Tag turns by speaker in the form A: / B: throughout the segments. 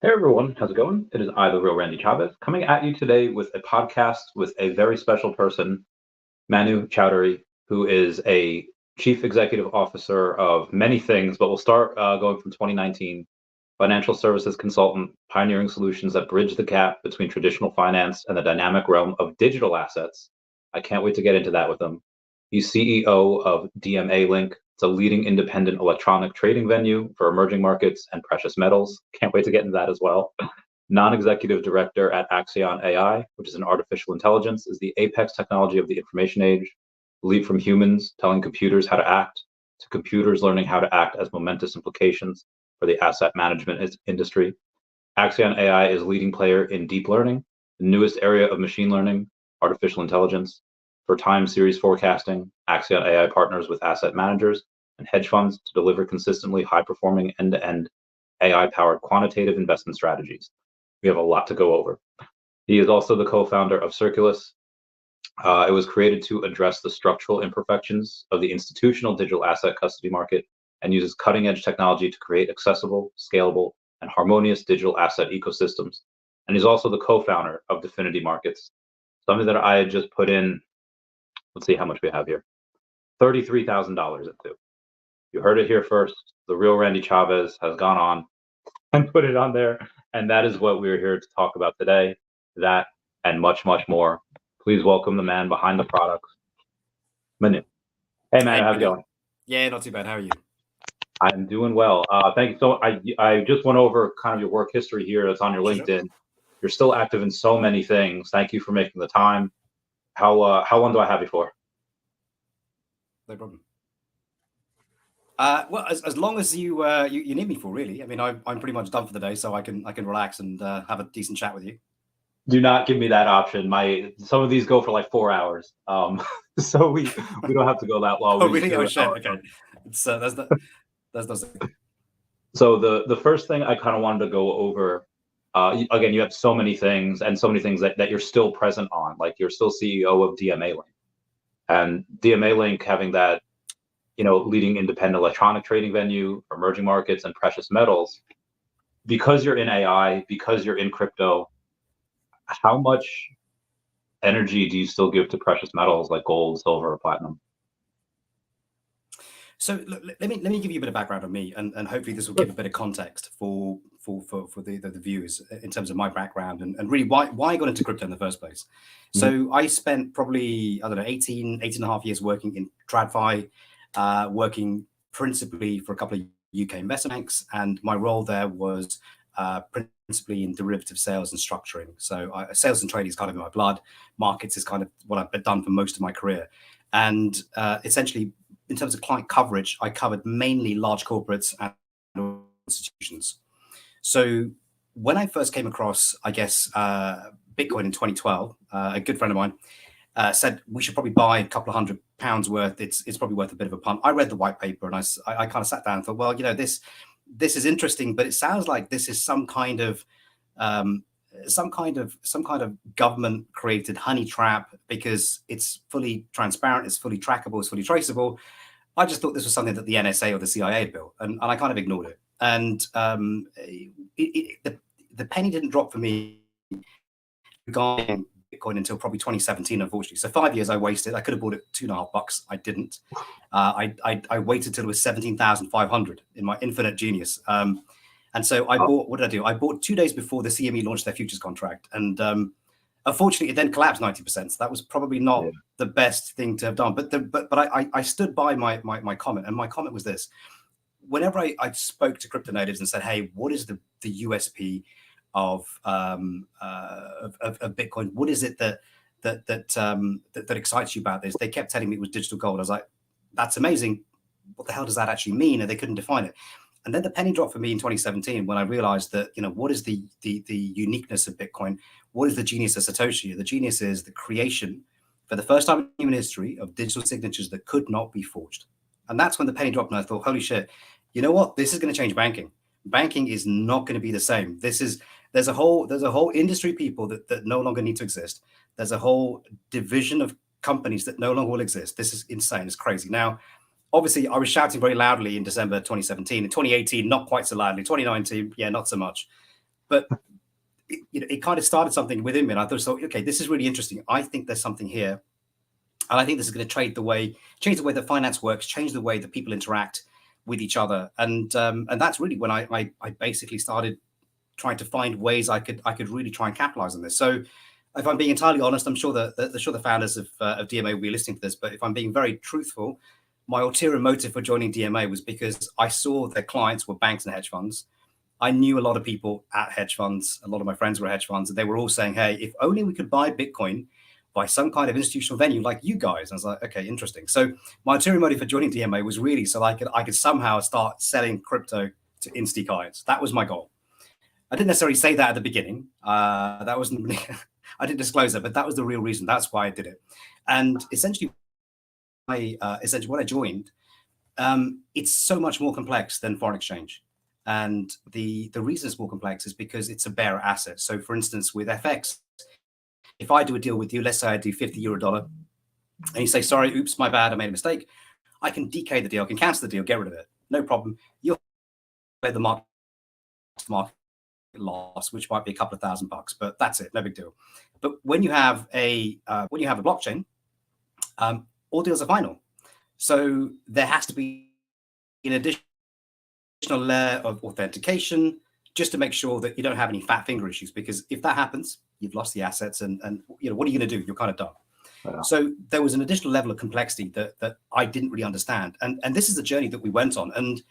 A: Hey everyone, how's it going? It is I, the real Randy Chavez, coming at you today with a podcast with a very special person, Manu Choudhary, who is a chief executive officer of many things, but we'll start going from 2019. Financial services consultant, pioneering solutions that bridge the gap between traditional finance and the dynamic realm of digital assets. I can't wait to get into that with him. He's CEO of DMA Link. It's a leading independent electronic trading venue for emerging markets and precious metals. Can't wait to get into that as well. Non-executive director at Axion AI, which is an artificial intelligence, is the apex technology of the information age. Leap from humans telling computers how to act to computers learning how to act as momentous implications for the asset management industry. Axion AI is a leading player in deep learning, the newest area of machine learning, artificial intelligence. For time series forecasting, Axion AI partners with asset managers and hedge funds to deliver consistently high-performing end-to-end AI-powered quantitative investment strategies. We have a lot to go over. He is also the co-founder of Circulus. It was created to address the structural imperfections of the institutional digital asset custody market and uses cutting-edge technology to create accessible, scalable, and harmonious digital asset ecosystems. And he's also the co-founder of DeFinity Markets, something that I had just put in. Let's see how much we have here. $33,000 into. You heard it here first. The real Randy Chavez has gone on and put it on there. And that is what we're here to talk about today. That and much, much more. Please welcome the man behind the products, Manu. Hey, man, how's it going?
B: Yeah, not too bad. How are you?
A: I'm doing well. Thank you. So I just went over kind of your work history here. That's on your LinkedIn. You're still active in so many things. Thank you for making the time. How long do I have you for?
B: No problem. Well, as long as you need me for, really. I mean, I'm pretty much done for the day, so I can relax and have a decent chat with you.
A: Do not give me that option. Some of these go for like 4 hours, so we don't have to go that long.
B: Oh, really? Oh, shit. Okay, it's that's not.
A: So the first thing I kind of wanted to go over. Again, you have so many things and so many things that you're still present on. Like you're still CEO of DMA Link, and DMA Link having that, leading independent electronic trading venue for emerging markets and precious metals. Because you're in AI, because you're in crypto, how much energy do you still give to precious metals like gold, silver, or platinum?
B: So let me give you a bit of background on me, and hopefully this will give a bit of context for the viewers in terms of my background and really why I got into crypto in the first place. So I spent probably, I don't know, 18 and a half years working in TradFi, working principally for a couple of UK investment banks, and my role there was principally in derivative sales and structuring. So sales and trading is kind of in my blood. Markets is kind of what I've done for most of my career, and essentially, in terms of client coverage, I covered mainly large corporates and institutions. So when I first came across, I guess, Bitcoin in 2012, a good friend of mine said we should probably buy a couple of £100 worth. It's probably worth a bit of a punt. I read the white paper and I kind of sat down and thought, well, this is interesting, but it sounds like this is some kind of government created honey trap because it's fully transparent, it's fully trackable, it's fully traceable. I just thought this was something that the NSA or the CIA had built, and I kind of ignored it. And the penny didn't drop for me regarding Bitcoin until probably 2017, unfortunately. So 5 years I wasted. I could have bought it $2.50. I didn't. I waited till it was 17,500 in my infinite genius. And so I bought, what did I do? I bought 2 days before the CME launched their futures contract. And unfortunately, it then collapsed 90%. So that was probably not the best thing to have done. But I stood by my comment. And my comment was this. Whenever I spoke to crypto natives and said, hey, what is the USP of Bitcoin? What is it that excites you about this? They kept telling me it was digital gold. I was like, that's amazing. What the hell does that actually mean? And they couldn't define it. And then the penny dropped for me in 2017 when I realized that, what is the uniqueness of Bitcoin? What is the genius of Satoshi? The genius is the creation, for the first time in human history, of digital signatures that could not be forged. And that's when the penny dropped, and I thought, holy shit, you know what? This is going to change banking. Banking is not going to be the same. There's a whole industry people that no longer need to exist. There's a whole division of companies that no longer will exist. This is insane. It's crazy. Now, obviously, I was shouting very loudly in December 2017. In 2018, not quite so loudly. 2019, yeah, not so much. But it kind of started something within me, and I thought, so okay, this is really interesting. I think there's something here, and I think this is going to change the way that finance works, change the way that people interact with each other, and that's really when I basically started trying to find ways I could really try and capitalize on this. So, if I'm being entirely honest, I'm sure the founders of DMA will be listening to this, but if I'm being very truthful, my ulterior motive for joining DMA was because I saw their clients were banks and hedge funds. I knew a lot of people at hedge funds. A lot of my friends were hedge funds, and they were all saying, "Hey, if only we could buy Bitcoin by some kind of institutional venue like you guys." And I was like, "Okay, interesting." So my ulterior motive for joining DMA was really so I could somehow start selling crypto to Insti clients. That was my goal. I didn't necessarily say that at the beginning. That wasn't. I didn't disclose it, but that was the real reason. That's why I did it. And essentially, when I joined, it's so much more complex than foreign exchange. And the reason it's more complex is because it's a bearer asset. So for instance, with FX, if I do a deal with you, let's say I do 50 euro dollar, and you say, sorry, oops, my bad, I made a mistake, I can decay the deal, I can cancel the deal, get rid of it. No problem. You'll pay the market loss, which might be a couple of $1,000, but that's it, no big deal. But when you have a blockchain, all deals are final. So there has to be an additional layer of authentication just to make sure that you don't have any fat finger issues, because if that happens, you've lost the assets, and what are you going to do? You're kind of done. Yeah. So there was an additional level of complexity that I didn't really understand, and this is the journey that we went on, and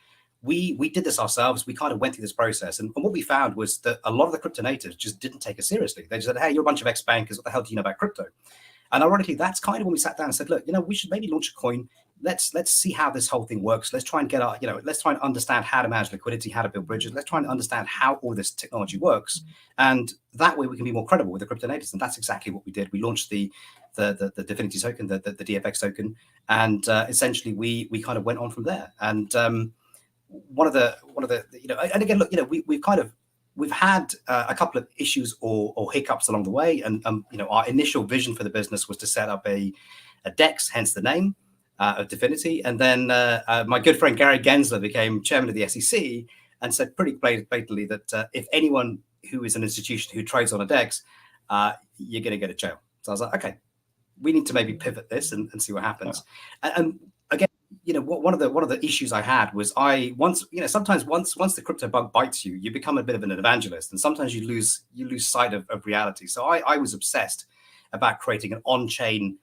B: we did this ourselves. We kind of went through this process, and what we found was that a lot of the crypto natives just didn't take us seriously. They just said, "Hey, you're a bunch of ex-bankers. What the hell do you know about crypto?" And ironically, that's kind of when we sat down and said, "Look, we should maybe launch a coin. Let's see how this whole thing works. Let's try and get let's try and understand how to manage liquidity, how to build bridges. Let's try and understand how all this technology works, and that way we can be more credible with the crypto natives." And that's exactly what we did. We launched the DeFinity token, the DFX token, and essentially we kind of went on from there. And one of the and again, look, we've had a couple of issues or hiccups along the way, and our initial vision for the business was to set up a DEX, hence the name of DeFinity, and then my good friend Gary Gensler became chairman of the SEC and said pretty blatantly that if anyone who is an institution who trades on a DEX, you're going to go to jail. So I was like, okay, we need to maybe pivot this and see what happens. Yeah. And again, one of the issues I had was sometimes once the crypto bug bites you, you become a bit of an evangelist, and sometimes you lose sight of reality. So I was obsessed about creating an on-chain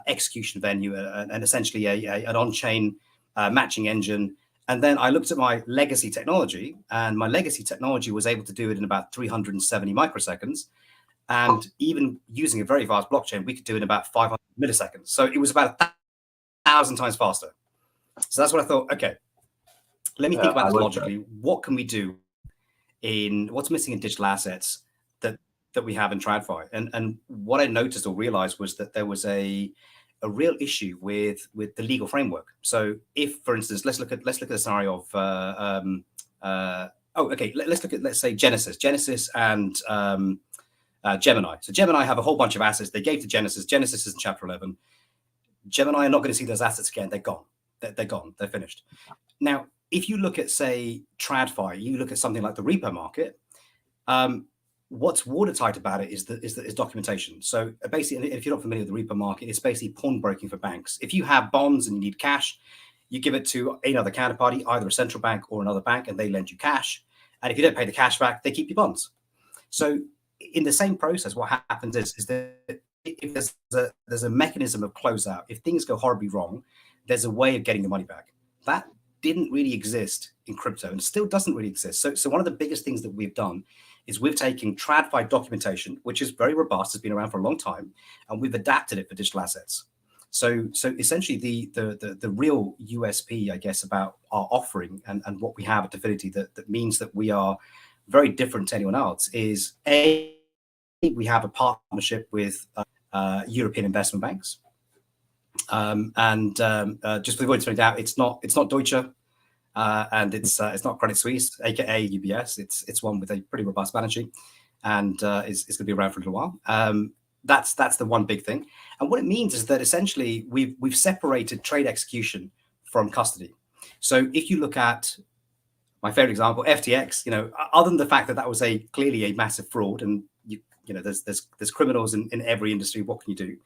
B: execution venue and essentially an on-chain matching engine. And then I looked at my legacy technology, and my legacy technology was able to do it in about 370 microseconds. And even using a very fast blockchain, we could do it in about 500 milliseconds. So it was about 1,000 times faster. So that's what I thought, okay, let me think about this logically. That. What can we do what's missing in digital assets that we have in TradFi? And what I noticed or realized was that there was a real issue with the legal framework. So if, for instance, let's look at the scenario of let's say Genesis and Gemini. So Gemini have a whole bunch of assets they gave to Genesis. Genesis is in Chapter 11. Gemini are not going to see those assets again. They're gone. They're gone. They're finished. Now, if you look at, say, TradFi, you look at something like the repo market. What's watertight about it is documentation. So basically, if you're not familiar with the repo market, it's basically pawnbroking for banks. If you have bonds and you need cash, you give it to another counterparty, either a central bank or another bank, and they lend you cash. And if you don't pay the cash back, they keep your bonds. So in the same process, what happens is that if there's a mechanism of closeout, if things go horribly wrong, there's a way of getting the money back. That didn't really exist in crypto, and still doesn't really exist. So one of the biggest things that we've done is we've taken TradFi documentation, which is very robust, has been around for a long time, and we've adapted it for digital assets. So essentially the real USP, I guess, about our offering and what we have at DeFinity that means that we are very different to anyone else is we have a partnership with European investment banks. Just for the avoidance of doubt, it's not Deutsche, and it's not Credit Suisse, aka UBS. It's one with a pretty robust balance sheet, and is going to be around for a little while. That's the one big thing. And what it means is that essentially we've separated trade execution from custody. So if you look at My favorite example, FTX. Other than the fact that that was clearly a massive fraud, and there's criminals in every industry. What can you do?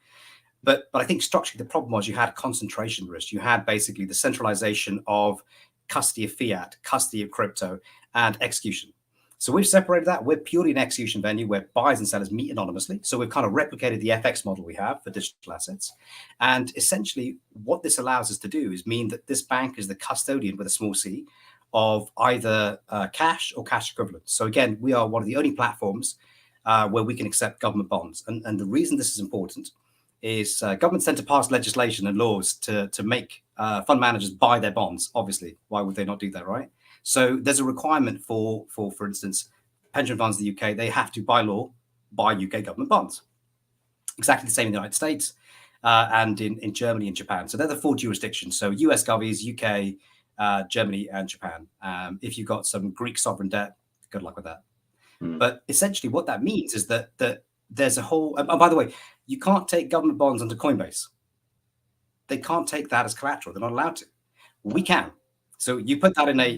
B: But I think structurally the problem was you had concentration risk. You had basically the centralization of custody of fiat, custody of crypto, and execution. So we've separated that. We're purely an execution venue where buyers and sellers meet anonymously. So we've kind of replicated the FX model we have for digital assets. And essentially what this allows us to do is mean that this bank is the custodian with a small c of either cash or cash equivalents. So again, we are one of the only platforms where we can accept government bonds. And the reason this is important is governments tend to pass legislation and laws to make fund managers buy their bonds. Obviously, why would they not do that, right? So there's a requirement for instance, pension funds in the UK, they have to, by law, buy UK government bonds. Exactly the same in the United States and in Germany and Japan. So they're the 4 jurisdictions. So US govies, UK, Germany, and Japan. If you've got some Greek sovereign debt, good luck with that. But essentially what that means is that there's a whole, and by the way, you can't take government bonds onto Coinbase. They can't take that as collateral. They're not allowed to. We can. So you put that in a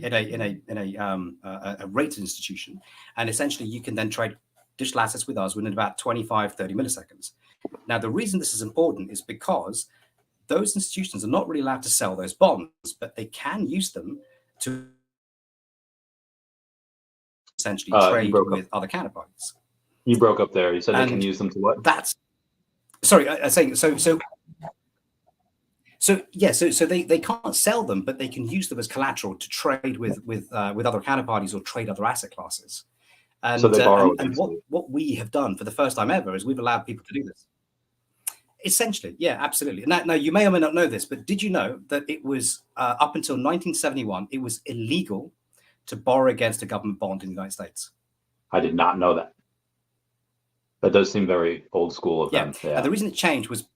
B: rated institution, and essentially you can then trade digital assets with us within about 25, 30 milliseconds. Now, the reason this is important is because those institutions are not really allowed to sell those bonds, but they can use them to essentially trade with other counterparties.
A: You broke up there. You said they can use them to what?
B: That's sorry. I saying so they can't sell them, but they can use them as collateral to trade with other counterparties or trade other asset classes. And
A: so they borrow.
B: And what we have done for the first time ever is we've allowed people to do this. Essentially, yeah, absolutely. Now you may or may not know this, but did you know that it was up until 1971, it was illegal to borrow against a government bond in the United States?
A: I did not know that. That does seem very old school of them.
B: Yeah. And the reason it changed was,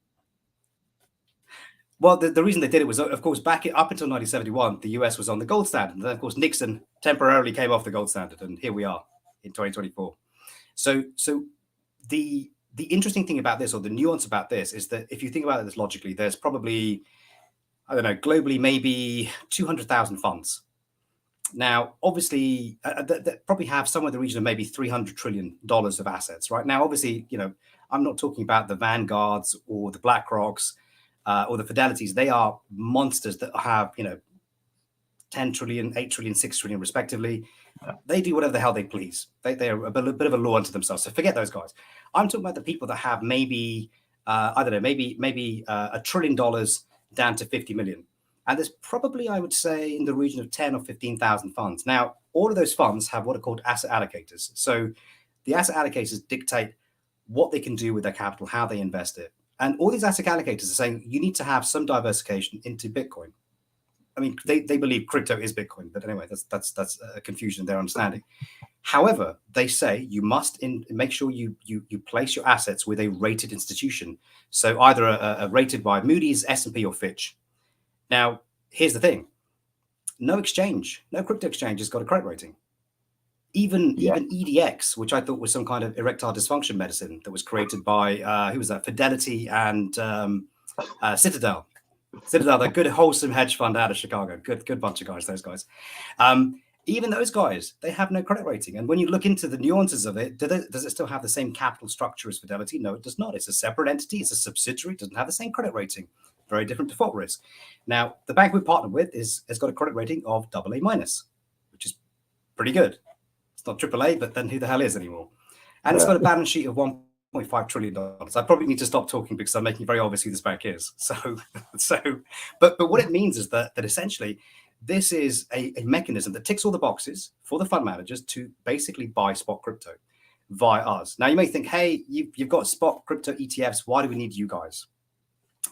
B: well, the reason they did it was, of course, up until 1971, the US was on the gold standard. And then, of course, Nixon temporarily came off the gold standard. And here we are in 2024. So the interesting thing about this, or the nuance about this, is that if you think about it logically, there's probably, I don't know, globally, maybe 200,000 funds. Now, obviously, that probably have somewhere in the region of maybe $300 trillion of assets, right? Now, obviously, I'm not talking about the Vanguards or the BlackRocks or the Fidelities. They are monsters that have, 10 trillion, 8 trillion, 6 trillion, respectively. They do whatever the hell they please. They are a bit of a law unto themselves. So forget those guys. I'm talking about the people that have maybe, I don't know, maybe $1 trillion down to 50 million. And there's probably, I would say, in the region of 10 or 15,000 funds. Now, all of those funds have what are called asset allocators. So the asset allocators dictate what they can do with their capital, how they invest it. And all these asset allocators are saying you need to have some diversification into Bitcoin. I mean, they believe crypto is Bitcoin, but anyway, that's a confusion in their understanding. However, they say you must make sure you place your assets with a rated institution. So either a rated by Moody's, S&P, or Fitch. Now, here's the thing. No crypto exchange has got a credit rating. Even EDX, which I thought was some kind of erectile dysfunction medicine that was created by, who was that? Fidelity and Citadel. Citadel, the good, wholesome hedge fund out of Chicago. Good bunch of guys, those guys. Even those guys, they have no credit rating. And when you look into the nuances of it, does it still have the same capital structure as Fidelity? No, it does not. It's a separate entity. It's a subsidiary. It doesn't have the same credit rating. Very different default risk. Now, the bank we partnered with has got a credit rating of AA-, which is pretty good. It's not AAA, but then who the hell is anymore? And it's got a balance sheet of $1.5 trillion. I probably need to stop talking because I'm making very obvious who this bank is. But what it means is that essentially this is a mechanism that ticks all the boxes for the fund managers to basically buy spot crypto via us. Now, you may think, hey, you've got spot crypto ETFs. Why do we need you guys?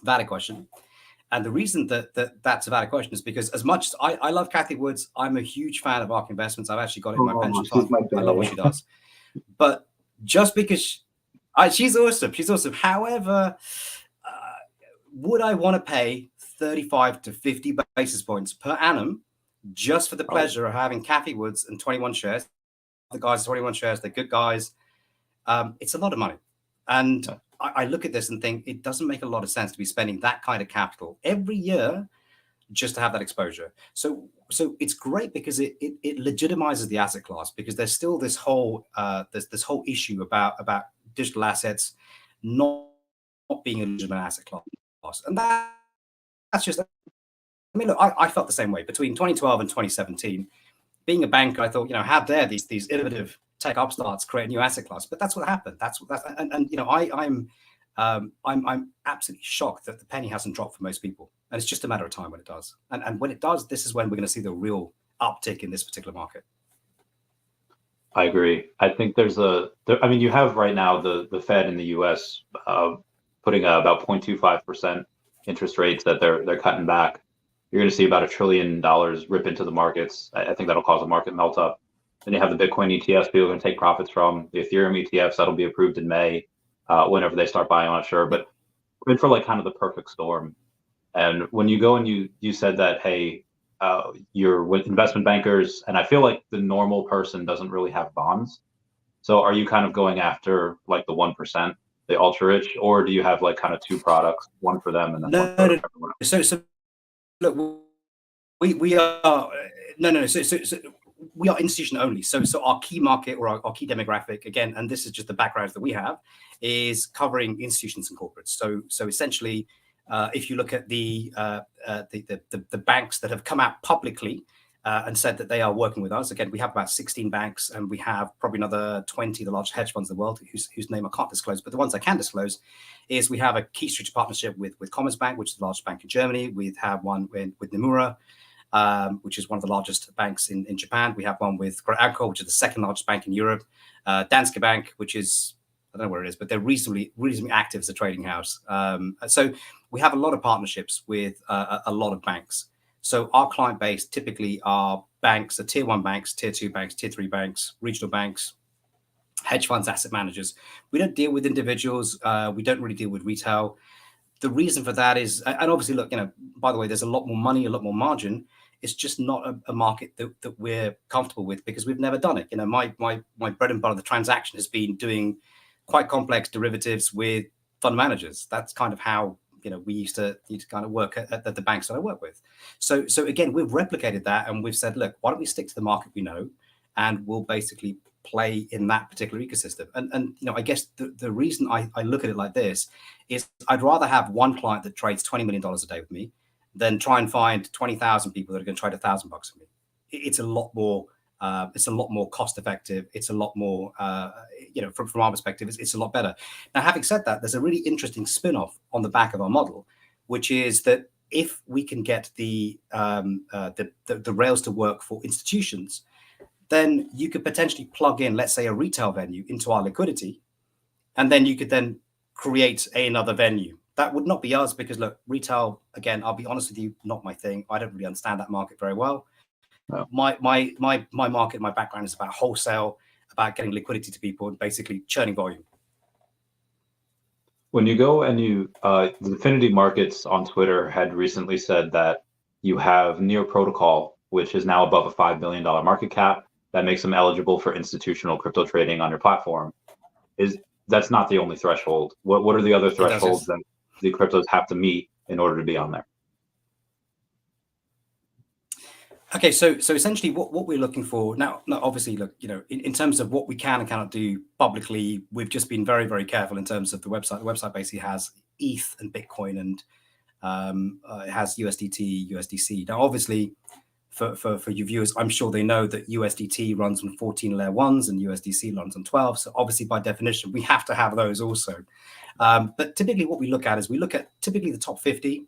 B: Valid question. And the reason that's a valid question is because as much as I love Cathie Woods, I'm a huge fan of ARK Investments. I've actually got it in my pension fund. I love what she does. But just because she's awesome. She's awesome. However, would I want to pay 35 to 50 basis points per annum just for the pleasure of having Cathie Woods and 21 shares? The guys, 21 shares, they're good guys. It's a lot of money. And I look at this and think it doesn't make a lot of sense to be spending that kind of capital every year just to have that exposure. So it's great because it legitimizes the asset class, because there's still this whole this whole issue about digital assets not being a legitimate asset class, and that's just. I mean, look, I felt the same way between 2012 and 2017. Being a banker, I thought, how dare these innovative tech upstarts create a new asset class? But that's what happened. I'm absolutely shocked that the penny hasn't dropped for most people, and it's just a matter of time when it does. And when it does, this is when we're going to see the real uptick in this particular market.
A: I agree. I think you have right now the Fed in the U.S. Putting about 0.25% interest rates that they're cutting back. You're going to see about $1 trillion rip into the markets. I think that'll cause a market melt up. Then you have the Bitcoin ETFs people are going to take profits from, the Ethereum ETFs that'll be approved in May, whenever they start buying. I'm not sure, but we're in for like kind of the perfect storm. And when you go and you said that, hey, you're with investment bankers, and I feel like the normal person doesn't really have bonds. So are you kind of going after like the 1%, the ultra rich, or do you have like kind of two products, one for them and then one for everyone else?
B: So look, we are So we are institution only. So our key market, or our key demographic, again, and this is just the background that we have, is covering institutions and corporates. So essentially, if you look at the banks that have come out publicly and said that they are working with us, again, we have about 16 banks, and we have probably another 20, the largest hedge funds in the world, whose name I can't disclose, but the ones I can disclose is we have a key strategic partnership with Commerzbank, which is the largest bank in Germany. We have one with Nomura, which is one of the largest banks in Japan. We have one with Agro, which is the second largest bank in Europe. Danske Bank, which is, I don't know where it is, but they're reasonably active as a trading house. So we have a lot of partnerships with a lot of banks. So our client base typically are banks, the tier 1 banks, tier 2 banks, tier 3 banks, regional banks, hedge funds, asset managers. We don't deal with individuals. We don't really deal with retail. The reason for that is, and obviously, look, by the way, there's a lot more money, a lot more margin. It's just not a market that we're comfortable with, because we've never done it. My bread and butter, the transaction, has been doing quite complex derivatives with fund managers. That's kind of how we used to kind of work at the banks that I work with. So again, we've replicated that, and we've said, look, why don't we stick to the market we know, and we'll basically play in that particular ecosystem. And I guess the reason I look at it like this is I'd rather have one client that trades $20 million a day with me than try and find 20,000 people that are going to trade $1,000 with me. It's a lot more. It's a lot more cost effective. It's a lot more, from our perspective, it's a lot better. Now, having said that, there's a really interesting spin-off on the back of our model, which is that if we can get the rails to work for institutions, then you could potentially plug in, let's say, a retail venue into our liquidity, and then you could then create another venue. That would not be us, because look, retail, again, I'll be honest with you, not my thing. I don't really understand that market very well. No. My market, my background is about wholesale, about getting liquidity to people and basically churning volume.
A: When you go and the DeFinity Markets on Twitter had recently said that you have Near Protocol, which is now above a $5 billion market cap, that makes them eligible for institutional crypto trading on your platform. That's not the only threshold. What are the other thresholds that the cryptos have to meet in order to be on there?
B: Okay, so essentially what we're looking for now, obviously, look, in terms of what we can and cannot do publicly, we've just been very, very careful in terms of the website. The website basically has ETH and Bitcoin, and it has USDT, USDC. Now, obviously, for your viewers, I'm sure they know that USDT runs on 14 layer 1s and USDC runs on 12. So obviously, by definition, we have to have those also. But typically what we look at is we look at typically the top 50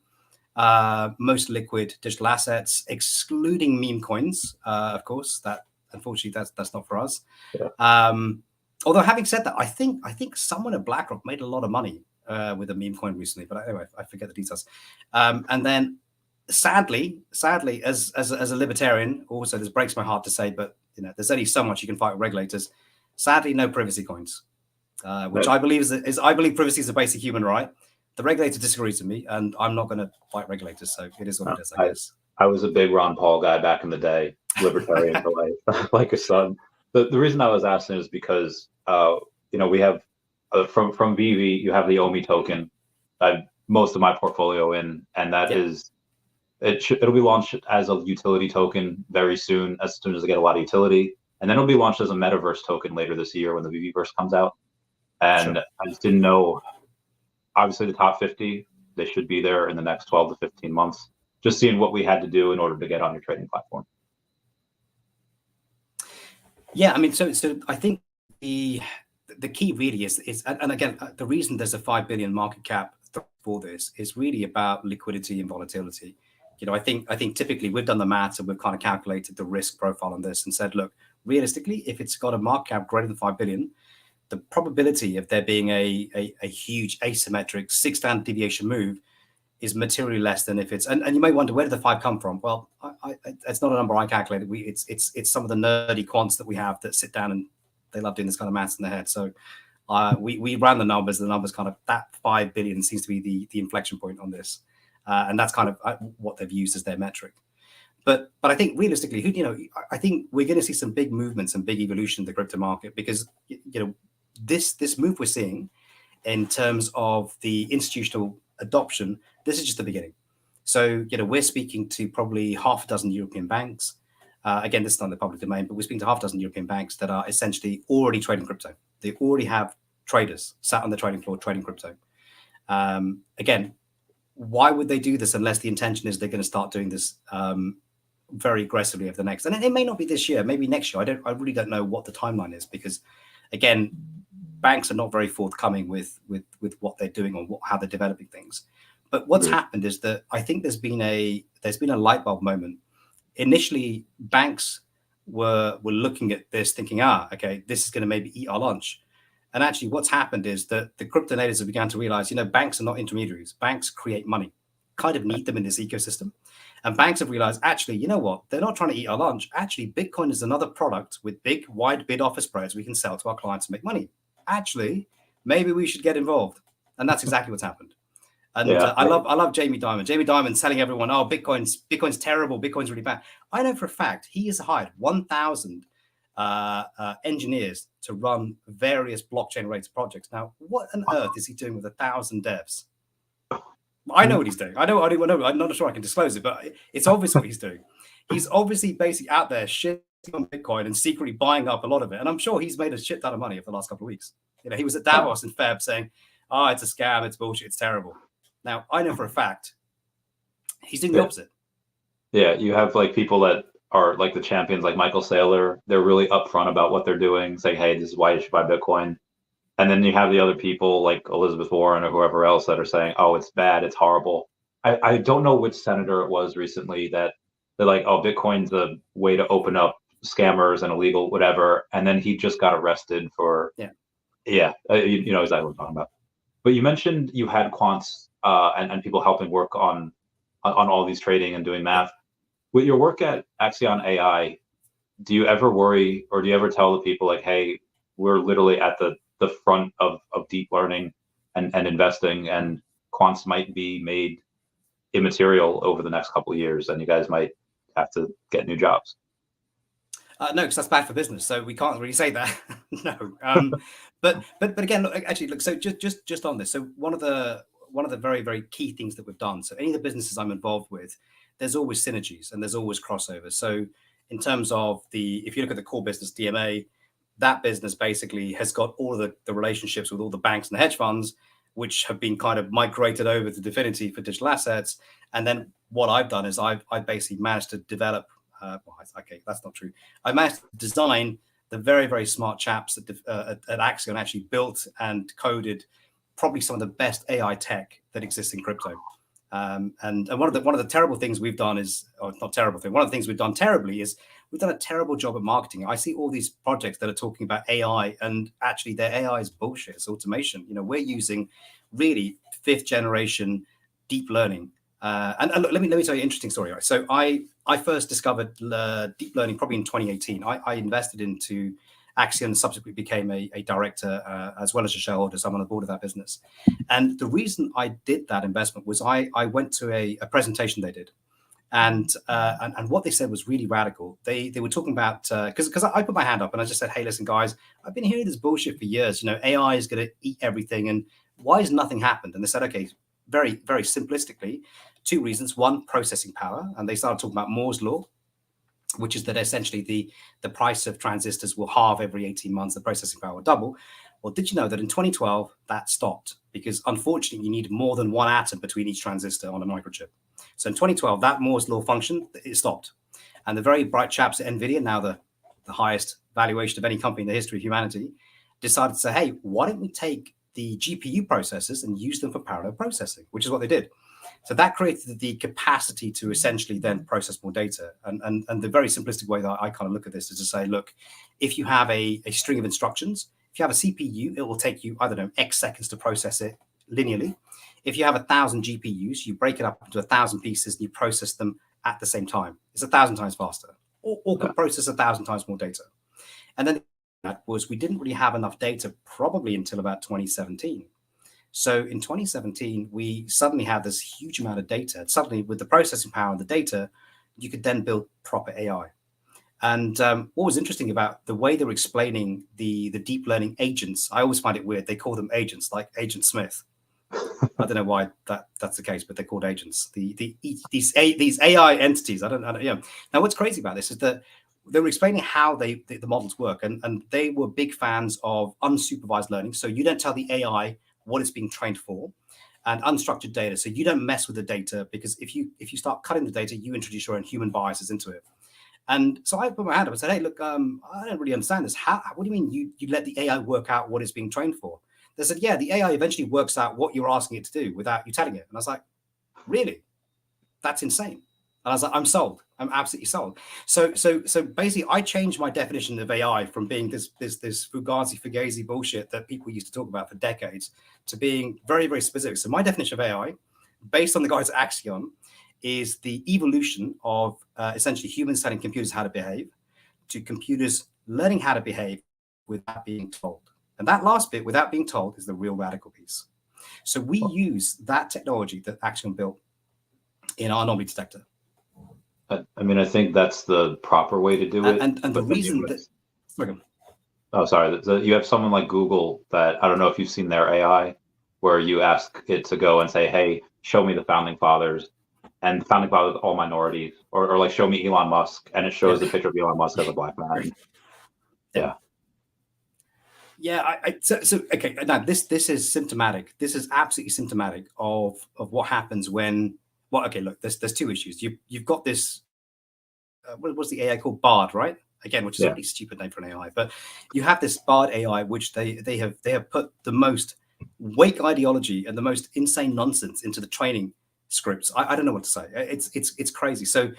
B: most liquid digital assets, excluding meme coins, of course. That, unfortunately, that's not for us. Yeah. Although, having said that, I think someone at BlackRock made a lot of money with a meme coin recently, but anyway, I forget the details. And then, sadly, as a libertarian, also this breaks my heart to say, but there's only so much you can fight with regulators. Sadly, no privacy coins, which I believe I believe privacy is a basic human right. The regulator disagrees with me, and I'm not going to fight regulators, so it is what it is, I guess.
A: I was a big Ron Paul guy back in the day, libertarian for life, like a son. The reason I was asking is because, we have, from VV, you have the OMI token, most of my portfolio in, and that is It'll be launched as a utility token very soon, as soon as they get a lot of utility, and then it'll be launched as a metaverse token later this year when the VVverse comes out. And
B: Sure.
A: I just didn't know. Obviously, the top 50, they should be there in the next 12 to 15 months. Just seeing what we had to do in order to get on your trading platform.
B: Yeah, I mean, so I think the key really is, and again, the reason there's a 5 billion market cap for this is really about liquidity and volatility. I think typically we've done the maths and we've kind of calculated the risk profile on this and said, look, realistically, if it's got a market cap greater than 5 billion, the probability of there being a huge asymmetric 6 standard deviation move is materially less than if it's, and you may wonder, where did the 5 come from? Well, it's not a number I calculated. It's some of the nerdy quants that we have that sit down and they love doing this kind of maths in their head. So we ran the numbers. The numbers kind of, that 5 billion seems to be the inflection point on this, and that's kind of what they've used as their metric. But I think realistically, I think we're going to see some big movements and big evolution in the crypto market, because this move we're seeing in terms of the institutional adoption, this is just the beginning. So we're speaking to probably half a dozen European banks. Again, this is not in the public domain, but we're speaking to half a dozen European banks that are essentially already trading crypto. They already have traders sat on the trading floor trading crypto. Again, why would they do this unless the intention is they're going to start doing this very aggressively over the next? And it may not be this year, maybe next year. I really don't know what the timeline is, because again, banks are not very forthcoming with what they're doing or how they're developing things. But what's happened is that I think there's been a light bulb moment. Initially, banks were looking at this thinking, okay, this is going to maybe eat our lunch. And actually what's happened is that the crypto natives have begun to realize, banks are not intermediaries. Banks create money, kind of need them in this ecosystem. And banks have realized, actually, you know what? They're not trying to eat our lunch. Actually, Bitcoin is another product with big, wide bid-offer spreads we can sell to our clients and make money. Actually, maybe we should get involved. And that's exactly what's happened. And I love Jamie Dimon. Jamie Dimon telling everyone, Bitcoin's terrible. Bitcoin's really bad. I know for a fact he has hired 1,000 engineers to run various blockchain-related projects. Now, what on earth is he doing with 1,000 devs? I know what he's doing. I know. I'm not sure I can disclose it, but it's obvious what he's doing. He's obviously basically out there shitting on Bitcoin and secretly buying up a lot of it. And I'm sure he's made a shit ton of money over the last couple of weeks. He was at Davos in Feb saying, it's a scam, it's bullshit, it's terrible. Now, I know for a fact he's doing the opposite.
A: Yeah, you have like people that are like the champions, like Michael Saylor. They're really upfront about what they're doing, saying, hey, this is why you should buy Bitcoin. And then you have the other people like Elizabeth Warren or whoever else that are saying, oh, it's bad, it's horrible. I don't know which senator it was recently that they're like, oh, Bitcoin's a way to open up scammers and illegal whatever. And then he just got arrested for, you know exactly what I'm talking about. But you mentioned you had quants and people helping work on all these trading and doing math. With your work at Axion AI, do you ever worry, or do you ever tell the people like, hey, we're literally at the front of deep learning and investing, and quants might be made immaterial over the next couple of years, and you guys might have to get new jobs?
B: No, because that's bad for business, so we can't really say that. No, but again, look, actually, look. So just on this, so one of the very, very key things that we've done. So any of the businesses I'm involved with, there's always synergies and there's always crossover. So in terms of if you look at the core business, DMA, that business basically has got all of the relationships with all the banks and the hedge funds, which have been kind of migrated over to DeFinity for digital assets. And then what I've done is I've basically managed to develop. Okay, that's not true. I managed to design the very, very smart chaps at Axion actually built and coded probably some of the best AI tech that exists in crypto. And one of the terrible things we've done is, or not terrible thing, one of the things we've done terribly is we've done a terrible job at marketing. I see all these projects that are talking about AI, and actually their AI is bullshit. It's automation. We're using really 5th generation deep learning. And look, let me tell you an interesting story. Right? So I first discovered deep learning probably in 2018. I invested into Axion and subsequently became a director as well as a shareholder. So I'm on the board of that business. And the reason I did that investment was I went to a presentation they did. And what they said was really radical. They were talking about, because I put my hand up and I just said, hey, listen, guys, I've been hearing this bullshit for years. AI is going to eat everything. And why has nothing happened? And they said, okay, very, very simplistically, Two reasons. One, processing power. And they started talking about Moore's law, which is that essentially the price of transistors will halve every 18 months, the processing power will double. Well, did you know that in 2012, that stopped? Because unfortunately, you need more than one atom between each transistor on a microchip. So in 2012, that Moore's law function, it stopped. And the very bright chaps at NVIDIA, now the highest valuation of any company in the history of humanity, decided to say, hey, why don't we take the GPU processors and use them for parallel processing, which is what they did. So that created the capacity to essentially then process more data. And the very simplistic way that I kind of look at this is to say, look, if you have a string of instructions, if you have a CPU, it will take you, I don't know, X seconds to process it linearly. If you have 1,000 GPUs, you break it up into 1,000 pieces and you process them at the same time. It's 1,000 times faster, or can process 1,000 times more data. And then that was, we didn't really have enough data probably until about 2017. So in 2017, we suddenly had this huge amount of data. Suddenly, with the processing power and the data, you could then build proper AI. And what was interesting about the way they were explaining the deep learning agents, I always find it weird. They call them agents, like Agent Smith. I don't know why that's the case, but they're called agents. These AI entities. I don't. Now, what's crazy about this is that they were explaining how the models work, and they were big fans of unsupervised learning. So you don't tell the AI what it's being trained for, and unstructured data. So you don't mess with the data, because if you start cutting the data, you introduce your own human biases into it. And so I put my hand up and said, hey, look, I don't really understand this. What do you mean you let the AI work out what it's being trained for? They said, yeah, the AI eventually works out what you're asking it to do without you telling it. And I was like, really? That's insane. And I was like, I'm sold. I'm absolutely sold. So basically, I changed my definition of AI from being this fugazi bullshit that people used to talk about for decades to being very, very specific. So my definition of AI, based on the guys at Axion, is the evolution of essentially humans telling computers how to behave, to computers learning how to behave without being told. And that last bit, without being told, is the real radical piece. So we use that technology that Axion built in our anomaly detector.
A: I mean, I think that's the proper way to do it.
B: And the reason that...
A: Oh, sorry. You have someone like Google that, I don't know if you've seen their AI, where you ask it to go and say, hey, show me the founding fathers. And the founding fathers, all minorities, or like show me Elon Musk, and it shows the picture of Elon Musk as a black man. Yeah.
B: Yeah. So okay. Now this is symptomatic. This is absolutely symptomatic of what happens when. Well, okay. Look, there's two issues. You've got this. What was the AI called? Bard, right? Again, which is a really stupid name for an AI, but you have this Bard AI, which they have put the most wake ideology and the most insane nonsense into the training scripts. I don't know what to say. It's crazy. So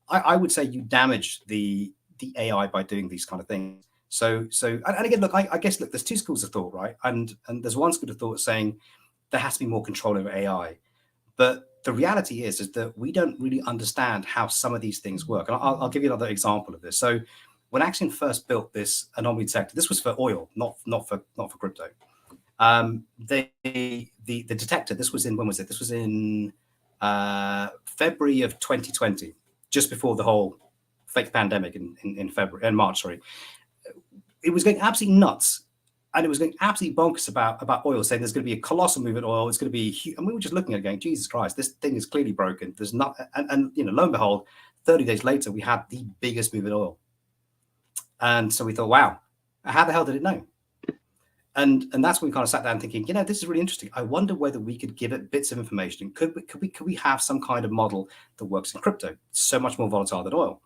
B: I would say you damage the AI by doing these kind of things. So and again, look, I guess there's two schools of thought, right? And there's one school of thought saying there has to be more control over AI, but the reality is that we don't really understand how some of these things work. And I'll give you another example of this. So when Axion first built this anomaly detector, this was for oil, not for crypto. The detector, this was in, when was it? This was in February of 2020, just before the whole fake pandemic in February and March, sorry. It was going absolutely nuts, and it was going absolutely bonkers about oil, saying there's going to be a colossal move in oil. It's going to be huge. And we were just looking at it going, Jesus Christ, this thing is clearly broken. There's not, and lo and behold, 30 days later, we had the biggest move in oil. And so we thought, wow, how the hell did it know? And that's when we kind of sat down thinking, this is really interesting. I wonder whether we could give it bits of information. Could we have some kind of model that works in crypto? It's so much more volatile than oil.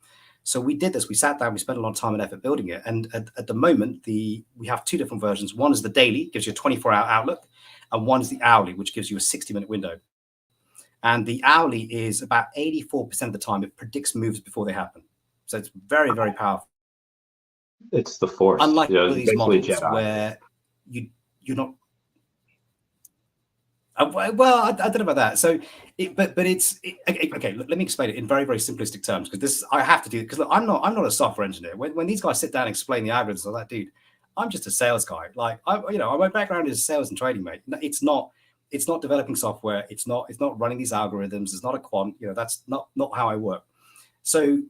B: So we did this. We sat down. We spent a lot of time and effort building it. And at the moment, we have two different versions. One is the daily, gives you a 24-hour outlook, and one is the hourly, which gives you a 60-minute window. And the hourly is about 84% of the time it predicts moves before they happen. So it's very, very powerful.
A: It's the force.
B: Unlike these models Jedi, where you're not. Well, I don't know about that. So, but it's okay. Let me explain it in very, very simplistic terms, because this I have to do, because I'm not a software engineer. When these guys sit down and explain the algorithms, I'm like, dude, I'm just a sales guy. Like my background is sales and trading, mate. It's not developing software. It's not running these algorithms. It's not a quant. That's not how I work. So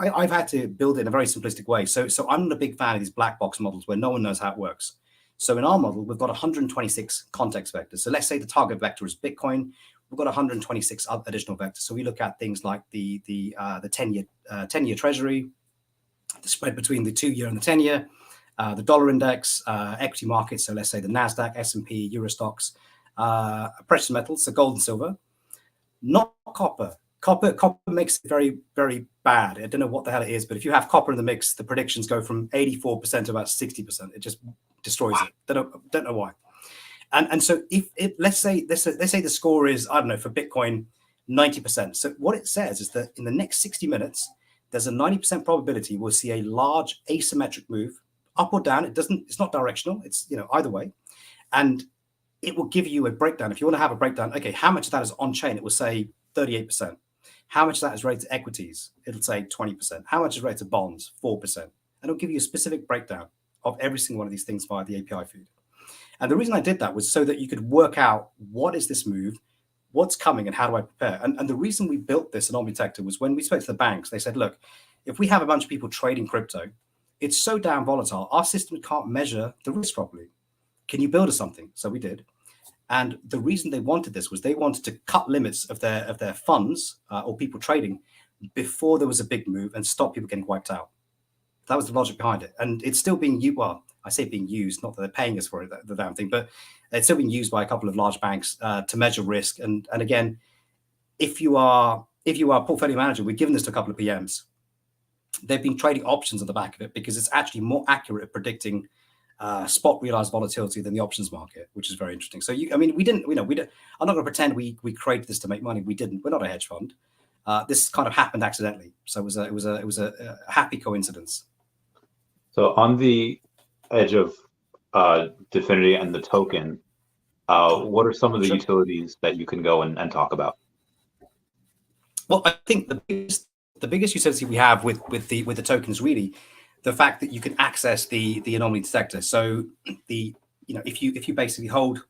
B: I've had to build it in a very simplistic way. So I'm not a big fan of these black box models where no one knows how it works. So in our model, we've got 126 context vectors. So let's say the target vector is Bitcoin. we've got 126 additional vectors. So we look at things like the 10-year treasury, the spread between the 2-year and the 10-year, the dollar index, equity markets. So let's say the Nasdaq, S&P, Euro stocks, precious metals, so gold and silver, not copper. Copper makes it very, very bad. I don't know what the hell it is, but if you have copper in the mix, the predictions go from 84% to about 60%. It just destroys it. Don't know why. And so if let's say the score is, I don't know, for Bitcoin 90%. So what it says is that in the next 60 minutes, there's a 90% probability we'll see a large asymmetric move up or down. It's not directional. It's, either way. And it will give you a breakdown. If you want to have a breakdown, okay, how much of that is on chain? It will say 38%. How much of that is related to equities? It'll say 20%. How much is related to bonds? 4%. And it'll give you a specific breakdown of every single one of these things via the API feed. And the reason I did that was so that you could work out what is this move, what's coming, and how do I prepare? And the reason we built this anomaly detector was when we spoke to the banks, they said, look, if we have a bunch of people trading crypto, it's so damn volatile, our system can't measure the risk properly. Can you build us something? So we did. And the reason they wanted this was they wanted to cut limits of their funds or people trading before there was a big move and stop people getting wiped out. That was the logic behind it. And it's still being used. Well, I say being used, not that they're paying us for it, the damn thing, but it's still being used by a couple of large banks to measure risk. And again, if you are a portfolio manager, we've given this to a couple of PMs. They've been trading options at the back of it because it's actually more accurate at predicting spot realized volatility than the options market, which is very interesting. So we didn't. I'm not going to pretend we created this to make money. We didn't. We're not a hedge fund. This kind of happened accidentally. So it was a happy coincidence.
A: So on the edge of DeFinity and the token, what are some of the utilities that you can go and talk about?
B: Well, I think the biggest utility we have with the token is really the fact that you can access the anomaly detector. So if you basically hold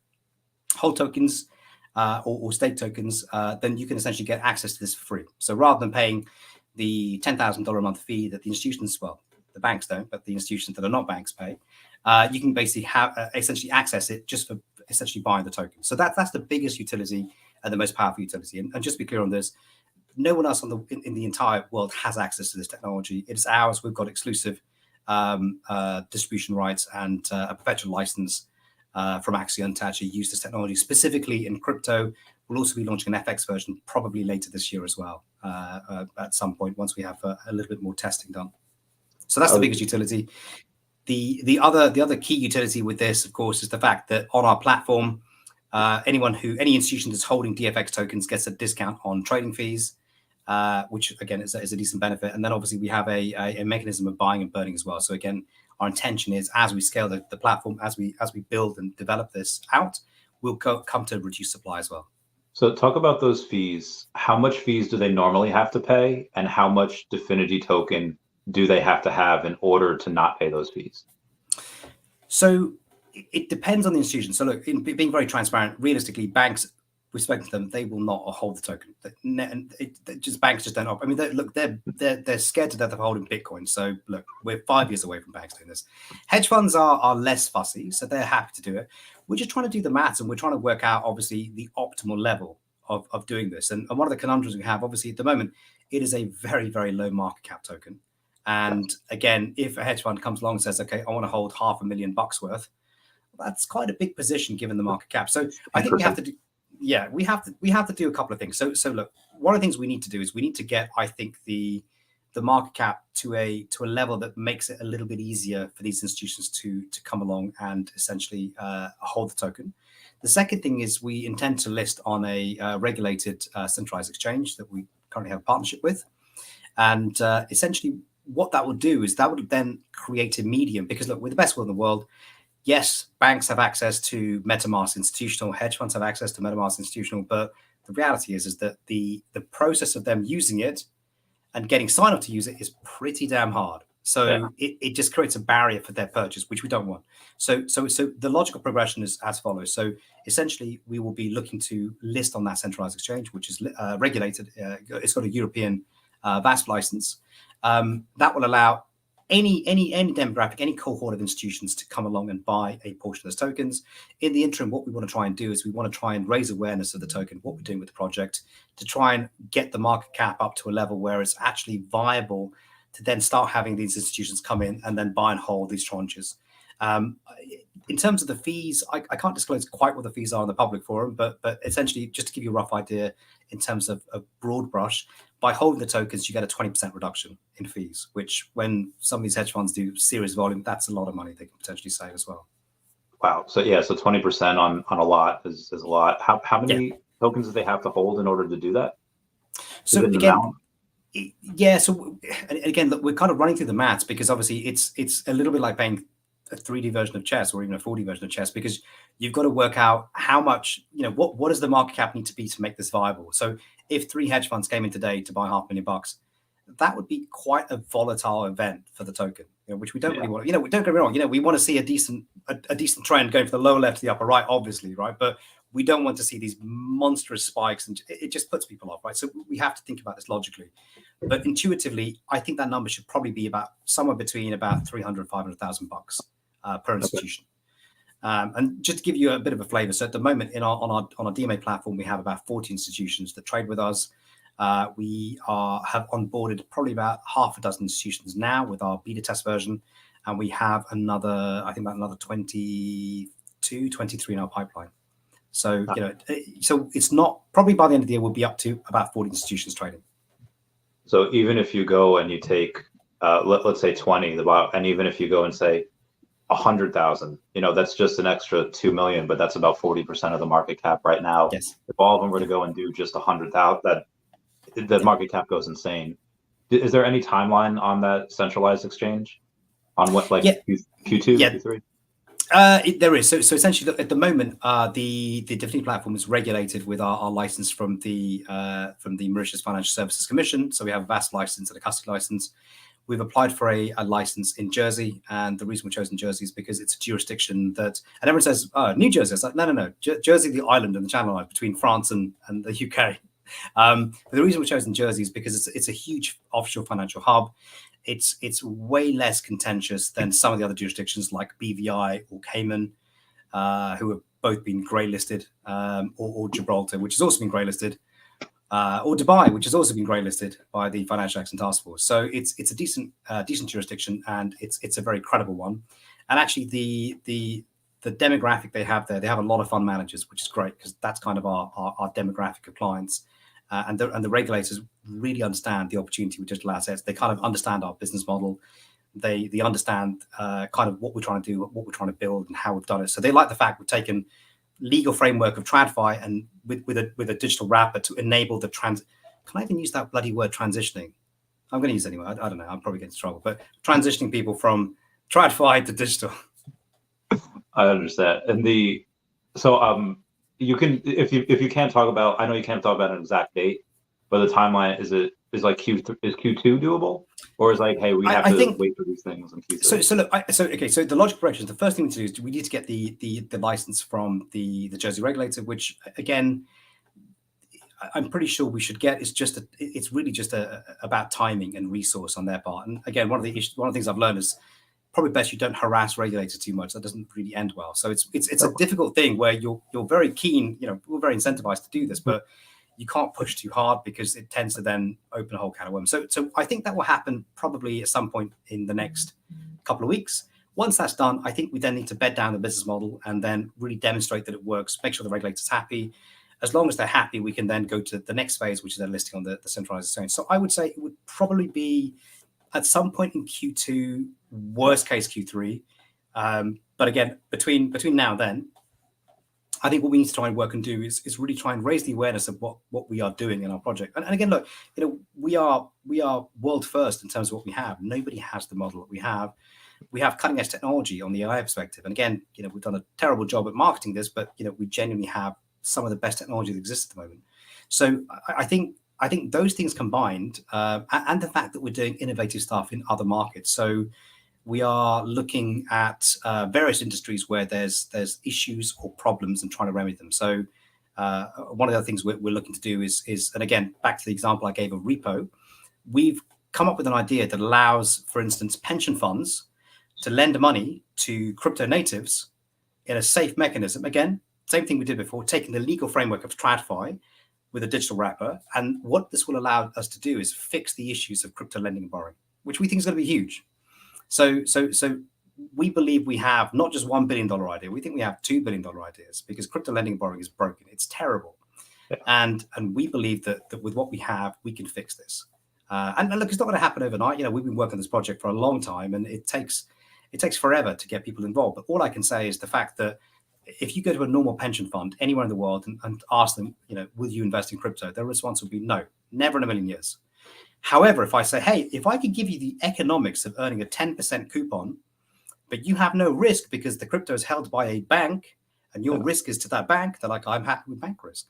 B: tokens or stake tokens, then you can essentially get access to this for free. So rather than paying the $10,000 a month fee that the institutions, well, the banks don't, but the institutions that are not banks pay, you can basically have essentially access it just for essentially buying the token. So that's the biggest utility and the most powerful utility. And just to be clear on this, no one else in the entire world has access to this technology. It is ours. We've got exclusive distribution rights and a perpetual license from Axion to actually use this technology specifically in crypto. We'll also be launching an FX version probably later this year as well, at some point once we have a little bit more testing done. So that's the biggest utility. The other key utility with this, of course, is the fact that on our platform, any institution that's holding DFX tokens gets a discount on trading fees, which again is a decent benefit. And then obviously we have a mechanism of buying and burning as well. So again, our intention is as we scale the platform, as we build and develop this out, we'll come to reduce supply as well.
A: So talk about those fees. How much fees do they normally have to pay, and how much DeFinity token do they have to have in order to not pay those fees?
B: So it depends on the institution. So look, in being very transparent, realistically, banks, we've spoken to them, they will not hold the token. Banks just don't. I mean, they're scared to death of holding Bitcoin. So look, we're 5 years away from banks doing this. Hedge funds are less fussy, so they're happy to do it. We're just trying to do the maths, and we're trying to work out, obviously, the optimal level of doing this. And one of the conundrums we have, obviously, at the moment, it is a very, very low market cap token. And again, if a hedge fund comes along and says, okay, I want to hold $500,000 worth, that's quite a big position given the market cap. So I think we have to do, we have to do a couple of things. So look, one of the things we need to do is we need to get, I think, the market cap to a level that makes it a little bit easier for these institutions to come along and essentially hold the token. The second thing is we intend to list on a regulated centralized exchange that we currently have a partnership with. And essentially what that will do is that would then create a medium, because look, we're the best world in the world. Yes, banks have access to MetaMask institutional, hedge funds have access to MetaMask institutional, but the reality is that the process of them using it and getting sign up to use it is pretty damn hard. So it just creates a barrier for their purchase, which we don't want. So the logical progression is as follows. So essentially, we will be looking to list on that centralized exchange, which is regulated. It's got a European VASP license. That will allow any demographic, any cohort of institutions to come along and buy a portion of those tokens. In the interim, what we want to try and do is we want to try and raise awareness of the token, what we're doing with the project, to try and get the market cap up to a level where it's actually viable to then start having these institutions come in and then buy and hold these tranches. In terms of the fees, I can't disclose quite what the fees are in the public forum, but essentially, just to give you a rough idea in terms of a broad brush, by holding the tokens, you get a 20% reduction in fees, which when some of these hedge funds do serious volume, that's a lot of money they can potentially save as well.
A: Wow. So yeah, so 20% on a lot is a lot. How many tokens do they have to hold in order to do that?
B: So again, yeah. So again, look, we're kind of running through the maths because obviously it's a little bit like playing a 3D version of chess or even a 4D version of chess, because you've got to work out how much, what does the market cap need to be to make this viable. So if 3 hedge funds came in today to buy $500,000, that would be quite a volatile event for the token, which we don't really want. Don't get me wrong. We want to see a decent trend going from the lower left to the upper right, obviously, right? But we don't want to see these monstrous spikes, and it just puts people off, right? So we have to think about this logically. But intuitively, I think that number should probably be about somewhere between about $300,000, $500,000 per institution. And just to give you a bit of a flavor, so at the moment on our DMA platform, we have about 40 institutions that trade with us. We have onboarded probably about half a dozen institutions now with our beta test version, and we have another 22, 23 in our pipeline. So so it's not, probably by the end of the year we'll be up to about 40 institutions trading.
A: So even if you go and you take let's say 20, and even if you go and say 100,000, that's just an extra 2 million, but that's about 40% of the market cap right now.
B: Yes.
A: If all of them were to go and do just 100,000, the market cap goes insane. Is there any timeline on that centralized exchange? On what, like Q2, Q3?
B: There is. So essentially, at the moment, the DeFinity platform is regulated with our license from the Mauritius Financial Services Commission. So we have a VASP license and a custody license. We've applied for a license in Jersey, and the reason we chose Jersey is because it's a jurisdiction that, and everyone says, "Oh, New Jersey." It's like, no. Jersey, the island in the Channel Islands between France and the UK. The reason we chose Jersey is because it's a huge offshore financial hub. It's way less contentious than some of the other jurisdictions like BVI or Cayman, who have both been grey listed, or Gibraltar, which has also been grey listed, or Dubai, which has also been grey listed by the Financial Action Task Force. So it's a decent jurisdiction, and it's a very credible one. And actually, the demographic they have there, they have a lot of fund managers, which is great because that's kind of our demographic of clients. And the regulators really understand the opportunity with digital assets. They kind of understand our business model. They understand kind of what we're trying to do, what we're trying to build, and how we've done it. So they like the fact we've taken legal framework of TradFi and with a digital wrapper to enable the Can I even use that bloody word, transitioning? I'm going to use it anyway. I don't know. I'm probably getting into trouble. But transitioning people from TradFi to digital.
A: I understand. And you can, if you can't talk about, I know you can't talk about an exact date, but the timeline is like Q2 doable, or is like, hey, we have to wait for these things in Q3?
B: So the logical progression, the first thing we need to do is we need to get the license from the Jersey regulator, which again, I'm pretty sure we should get. It's really just about timing and resource on their part. And again, one of the things I've learned is probably best you don't harass regulators too much. That doesn't really end well. So it's a difficult thing where you're very keen. We're very incentivized to do this, but you can't push too hard because it tends to then open a whole can of worms. So I think that will happen probably at some point in the next couple of weeks. Once that's done, I think we then need to bed down the business model and then really demonstrate that it works, make sure the regulator's happy. As long as they're happy, we can then go to the next phase, which is then listing on the centralized exchange. So I would say it would probably be at some point in Q2, worst case Q3. But again, between now and then, I think what we need to try and work and do is really try and raise the awareness of what we are doing in our project. And again, look, we are world first in terms of what we have. Nobody has the model that we have. We have cutting edge technology on the AI perspective. And again, we've done a terrible job at marketing this, but we genuinely have some of the best technology that exists at the moment. So I think those things combined, and the fact that we're doing innovative stuff in other markets. So we are looking at various industries where there's issues or problems and trying to remedy them. So one of the other things we're looking to do is, and again, back to the example I gave of repo, we've come up with an idea that allows, for instance, pension funds to lend money to crypto natives in a safe mechanism. Again, same thing we did before, taking the legal framework of TradFi with a digital wrapper. And what this will allow us to do is fix the issues of crypto lending and borrowing, which we think is going to be huge. So we believe we have not just $1 billion idea, we think we have $2 billion ideas, because crypto lending and borrowing is broken. It's terrible. Yeah. And we believe that with what we have, we can fix this. And look, it's not going to happen overnight. You know, we've been working on this project for a long time, and it takes forever to get people involved. But all I can say is the fact that if you go to a normal pension fund anywhere in the world and ask them, you know, will you invest in crypto? Their response will be no, never in a million years. However, if I say, hey, if I could give you the economics of earning a 10% coupon, but you have no risk because the crypto is held by a bank and your risk is to that bank, they're like, I'm happy with bank risk.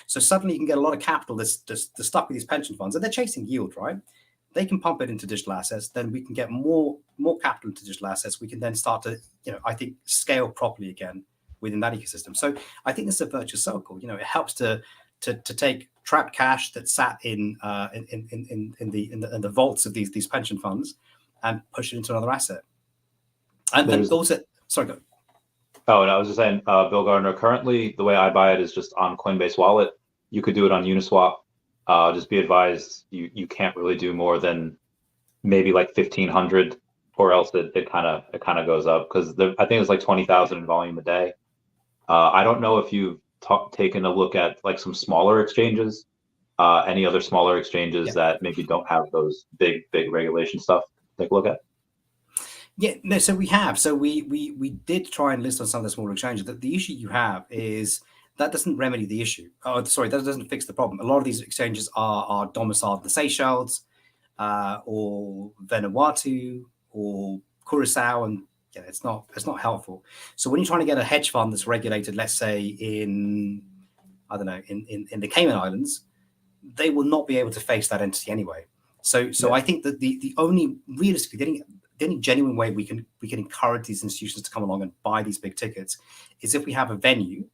B: So suddenly you can get a lot of capital that's stuck with these pension funds, and they're chasing yield, right? They can pump it into digital assets. Then we can get more capital into digital assets. We can then start to, you know, I think, scale properly again within that ecosystem. So I think this is a virtuous circle. You know, it helps to take trapped cash that sat in the vaults of these pension funds and push it into another asset. And also, sorry, go.
A: Oh, and I was just saying, Bill Gardner, currently the way I buy it is just on Coinbase Wallet. You could do it on Uniswap. Just be advised, you can't really do more than maybe like 1,500, or else it kind of goes up, because I think it's like 20,000 in volume a day. I don't know if you've taken a look at like some smaller exchanges, any other smaller exchanges that maybe don't have those big regulation stuff. Take a look at.
B: Yeah, no, so we have. So we did try and list on some of the smaller exchanges. The issue you have is that doesn't remedy the issue. Oh, sorry, that doesn't fix the problem. A lot of these exchanges are domiciled in the Seychelles, or Vanuatu, or Curacao, and yeah, it's not helpful. So when you're trying to get a hedge fund that's regulated, let's say in, I don't know, in the Cayman Islands, they will not be able to face that entity anyway. So I think that the only realistically the only genuine way we can encourage these institutions to come along and buy these big tickets is if we have a venue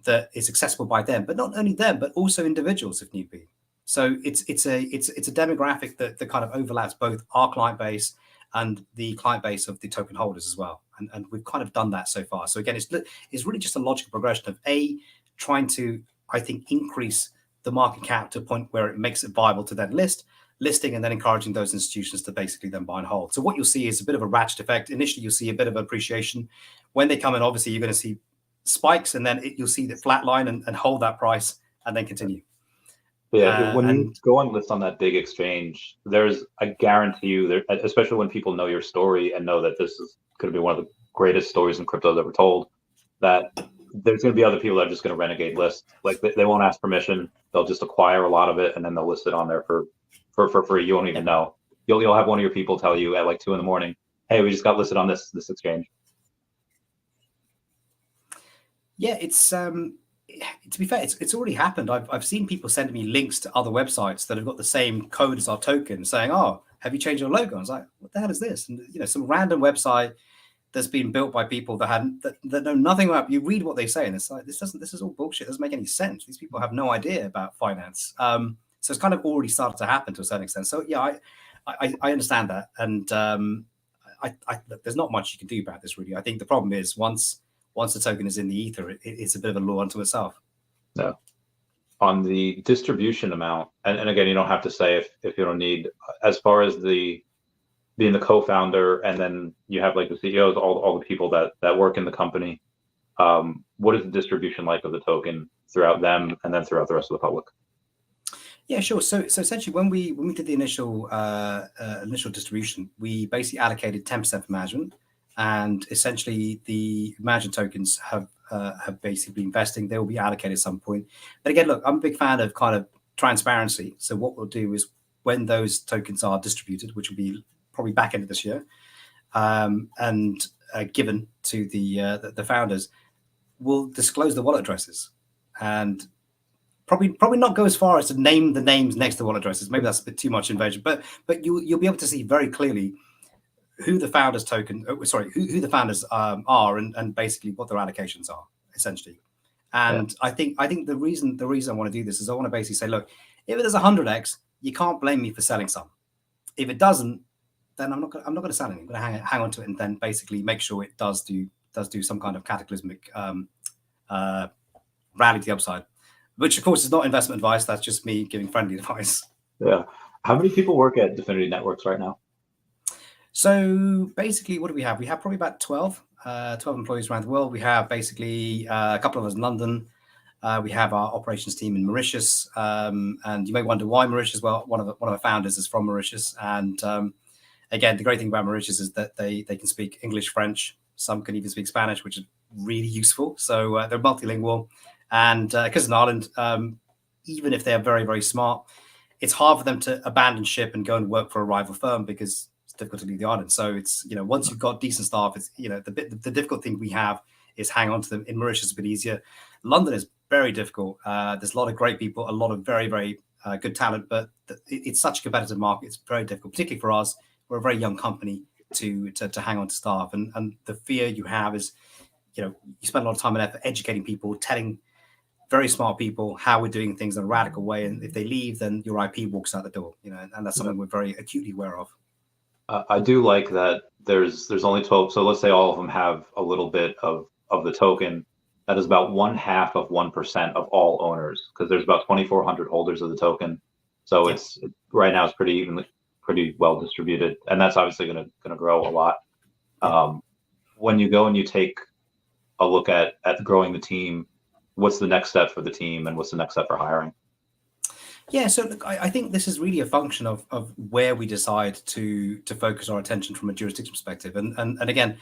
B: that is accessible by them, but not only them, but also individuals if need be. So it's a demographic that kind of overlaps both our client base and the client base of the token holders as well. And we've kind of done that so far. So again, it's really just a logical progression of trying to, I think, increase the market cap to a point where it makes it viable to then listing, and then encouraging those institutions to basically then buy and hold. So what you'll see is a bit of a ratchet effect. Initially, you'll see a bit of appreciation. When they come in, obviously, you're going to see spikes, and then you'll see the flat line and hold that price and then continue.
A: Yeah, when you go and list on that big exchange, I guarantee you, especially when people know your story and know that this is going to be one of the greatest stories in crypto ever told, that there's going to be other people that are just going to renegade list. Like they won't ask permission. They'll just acquire a lot of it, and then they'll list it on there for free. You won't even know. You'll have one of your people tell you at like 2 a.m, hey, we just got listed on this exchange.
B: Yeah, it's to be fair, it's already happened. I've seen people sending me links to other websites that have got the same code as our token, saying, "Oh, have you changed your logo?" I was like, "What the hell is this?" And you know, some random website that's been built by people that know nothing about. You read what they say, and it's like this is all bullshit. It doesn't make any sense. These people have no idea about finance. So it's kind of already started to happen to a certain extent. So yeah, I understand that, and look, there's not much you can do about this really. I think the problem is once the token is in the ether, it's a bit of a law unto itself.
A: No. On the distribution amount, and again, you don't have to say if you don't need. As far as being the co-founder, and then you have like the CEOs, all the people that work in the company. What is the distribution like of the token throughout them, and then throughout the rest of the public?
B: Yeah, sure. So essentially, when we did the initial distribution, we basically allocated 10% for management, and essentially the management tokens have basically been investing. They will be allocated at some point. But again, look, I'm a big fan of kind of transparency. So what we'll do is when those tokens are distributed, which will be probably back end of this year, and given to the founders, we'll disclose the wallet addresses, and probably not go as far as to name the names next to wallet addresses. Maybe that's a bit too much invasion, but you'll be able to see very clearly who the founders who the founders are, and basically what their allocations are essentially. And yeah. I think the reason I want to do this is I want to basically say, look, if there's 100x, you can't blame me for selling some. If it doesn't, then I'm not going to sell anything. I'm going to hang on to it and then basically make sure it does do some kind of cataclysmic rally to the upside, which of course is not investment advice. That's just me giving friendly advice.
A: Yeah. How many people work at DeFinity Networks right now?
B: So basically, what do we have? We have probably about 12 employees around the world. We have basically a couple of us in London. We have our operations team in Mauritius, and you may wonder why Mauritius. Well, one of our founders is from Mauritius, and again, the great thing about Mauritius is that they can speak English, French. Some can even speak Spanish, which is really useful. So they're multilingual, and because in Ireland, even if they're very, very smart, it's hard for them to abandon ship and go and work for a rival firm because it's difficult to leave the island. So it's, once you've got decent staff, it's, the difficult thing we have is hang on to them. In Mauritius, it's a bit easier. London is very difficult. There's a lot of great people, a lot of very, very good talent, but it's such a competitive market. It's very difficult, particularly for us. We're a very young company to hang on to staff. And the fear you have is, you spend a lot of time and effort educating people, telling very smart people how we're doing things in a radical way. And if they leave, then your IP walks out the door, and that's something we're very acutely aware of.
A: I do like that there's only 12. So let's say all of them have a little bit of the token. That is about 1/2 of 1% of all owners, because there's about 2,400 holders of the token. So it's right now it's pretty well distributed, and that's obviously going to grow a lot. When you go and you take a look at growing the team, what's the next step for the team, and what's the next step for hiring?
B: Yeah, so look, I think this is really a function of where we decide to focus our attention from a jurisdiction perspective. And again,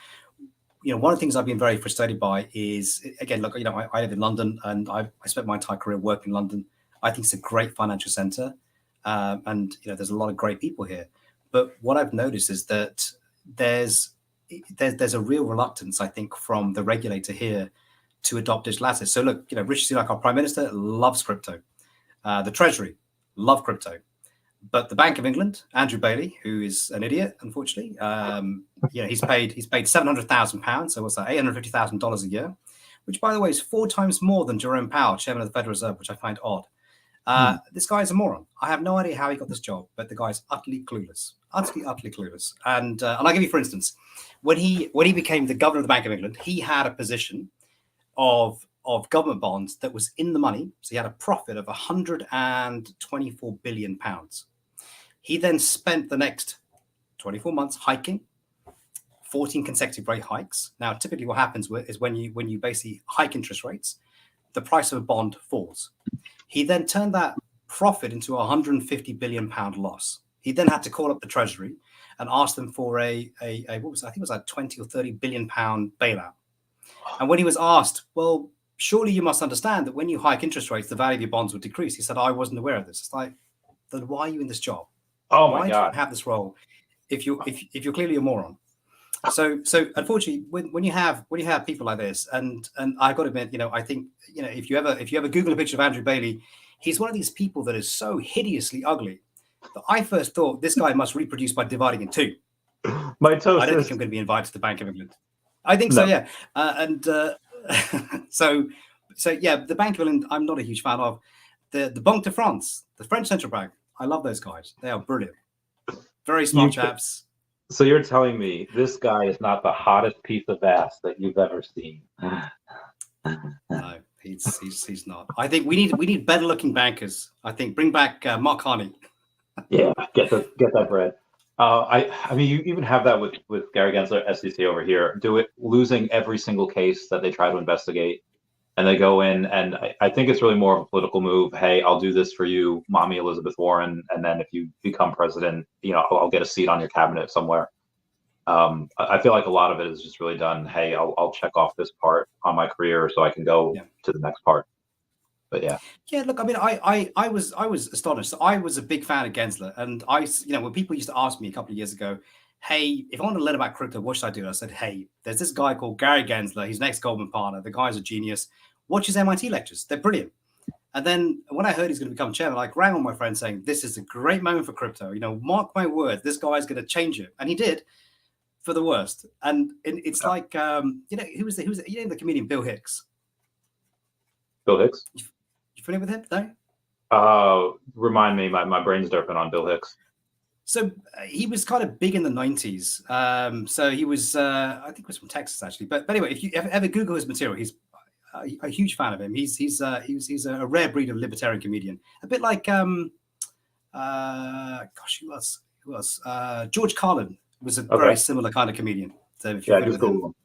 B: one of the things I've been very frustrated by is, again, look, I live in London, and I spent my entire career working in London. I think it's a great financial center, and there's a lot of great people here. But what I've noticed is that there's a real reluctance, I think, from the regulator here to adopt digital assets. So look, Rishi Sunak, our Prime Minister, loves crypto. The Treasury love crypto, but the Bank of England, Andrew Bailey, who is an idiot, unfortunately, he's paid £700,000. So what's that? $850,000 a year, which, by the way, is 4 times more than Jerome Powell, chairman of the Federal Reserve, which I find odd. This guy is a moron. I have no idea how he got this job, but the guy's utterly clueless, utterly clueless. And I'll give you, for instance, when he became the governor of the Bank of England, he had a position of government bonds that was in the money. So he had a profit of £124 billion. He then spent the next 24 months hiking, 14 consecutive rate hikes. Now, typically what happens is when you basically hike interest rates, the price of a bond falls. He then turned that profit into a £150 billion loss. He then had to call up the Treasury and ask them for a what was it? I think it was like 20 or 30 billion pound bailout. And when he was asked, well, surely you must understand that when you hike interest rates, the value of your bonds would decrease. He said, I wasn't aware of this. It's like, then why are you in this job?
A: Oh my
B: why
A: God.
B: do you have this role if you're clearly a moron? So unfortunately, when you have people like this, and I've got to admit, I think, if you ever Google a picture of Andrew Bailey, he's one of these people that is so hideously ugly that I first thought this guy must reproduce by dividing in 2.
A: Mitosis.
B: I don't think I'm going to be invited to the Bank of England. I think so, yeah. So yeah, the Bank of England, I'm not a huge fan of. The Banque de France, the French central bank, I love those guys. They are brilliant. Very smart chaps.
A: So you're telling me this guy is not the hottest piece of ass that you've ever seen?
B: No, he's not. I think we need better looking bankers. I think bring back Mark Carney.
A: Yeah, get that bread. I mean, you even have that with Gary Gensler, SEC over here, losing every single case that they try to investigate, and they go in, and I think it's really more of a political move. Hey, I'll do this for you, Mommy Elizabeth Warren, and then if you become president, I'll get a seat on your cabinet somewhere. I feel like a lot of it is just really done. Hey, I'll check off this part on my career so I can go to the next part. But yeah.
B: Look, I mean, I was astonished. I was a big fan of Gensler, and when people used to ask me a couple of years ago, hey, if I want to learn about crypto, what should I do? I said, hey, there's this guy called Gary Gensler. He's an ex-Goldman partner. The guy's a genius. Watch his MIT lectures. They're brilliant. And then when I heard he's going to become chairman, I rang on my friend saying, this is a great moment for crypto. Mark my words, this guy's going to change it. And he did, for the worst. And it's like, who was the comedian Bill Hicks?
A: Bill Hicks?
B: You familiar with him? No?
A: Remind me, my brain's derping on Bill Hicks.
B: So he was kind of big in the 90s. So he was, I think it was from Texas actually. But anyway, if you ever Google his material, he's a huge fan of him. He's a rare breed of libertarian comedian, a bit like gosh, who was George Carlin was a very similar kind of comedian. So if you're
A: just Google him.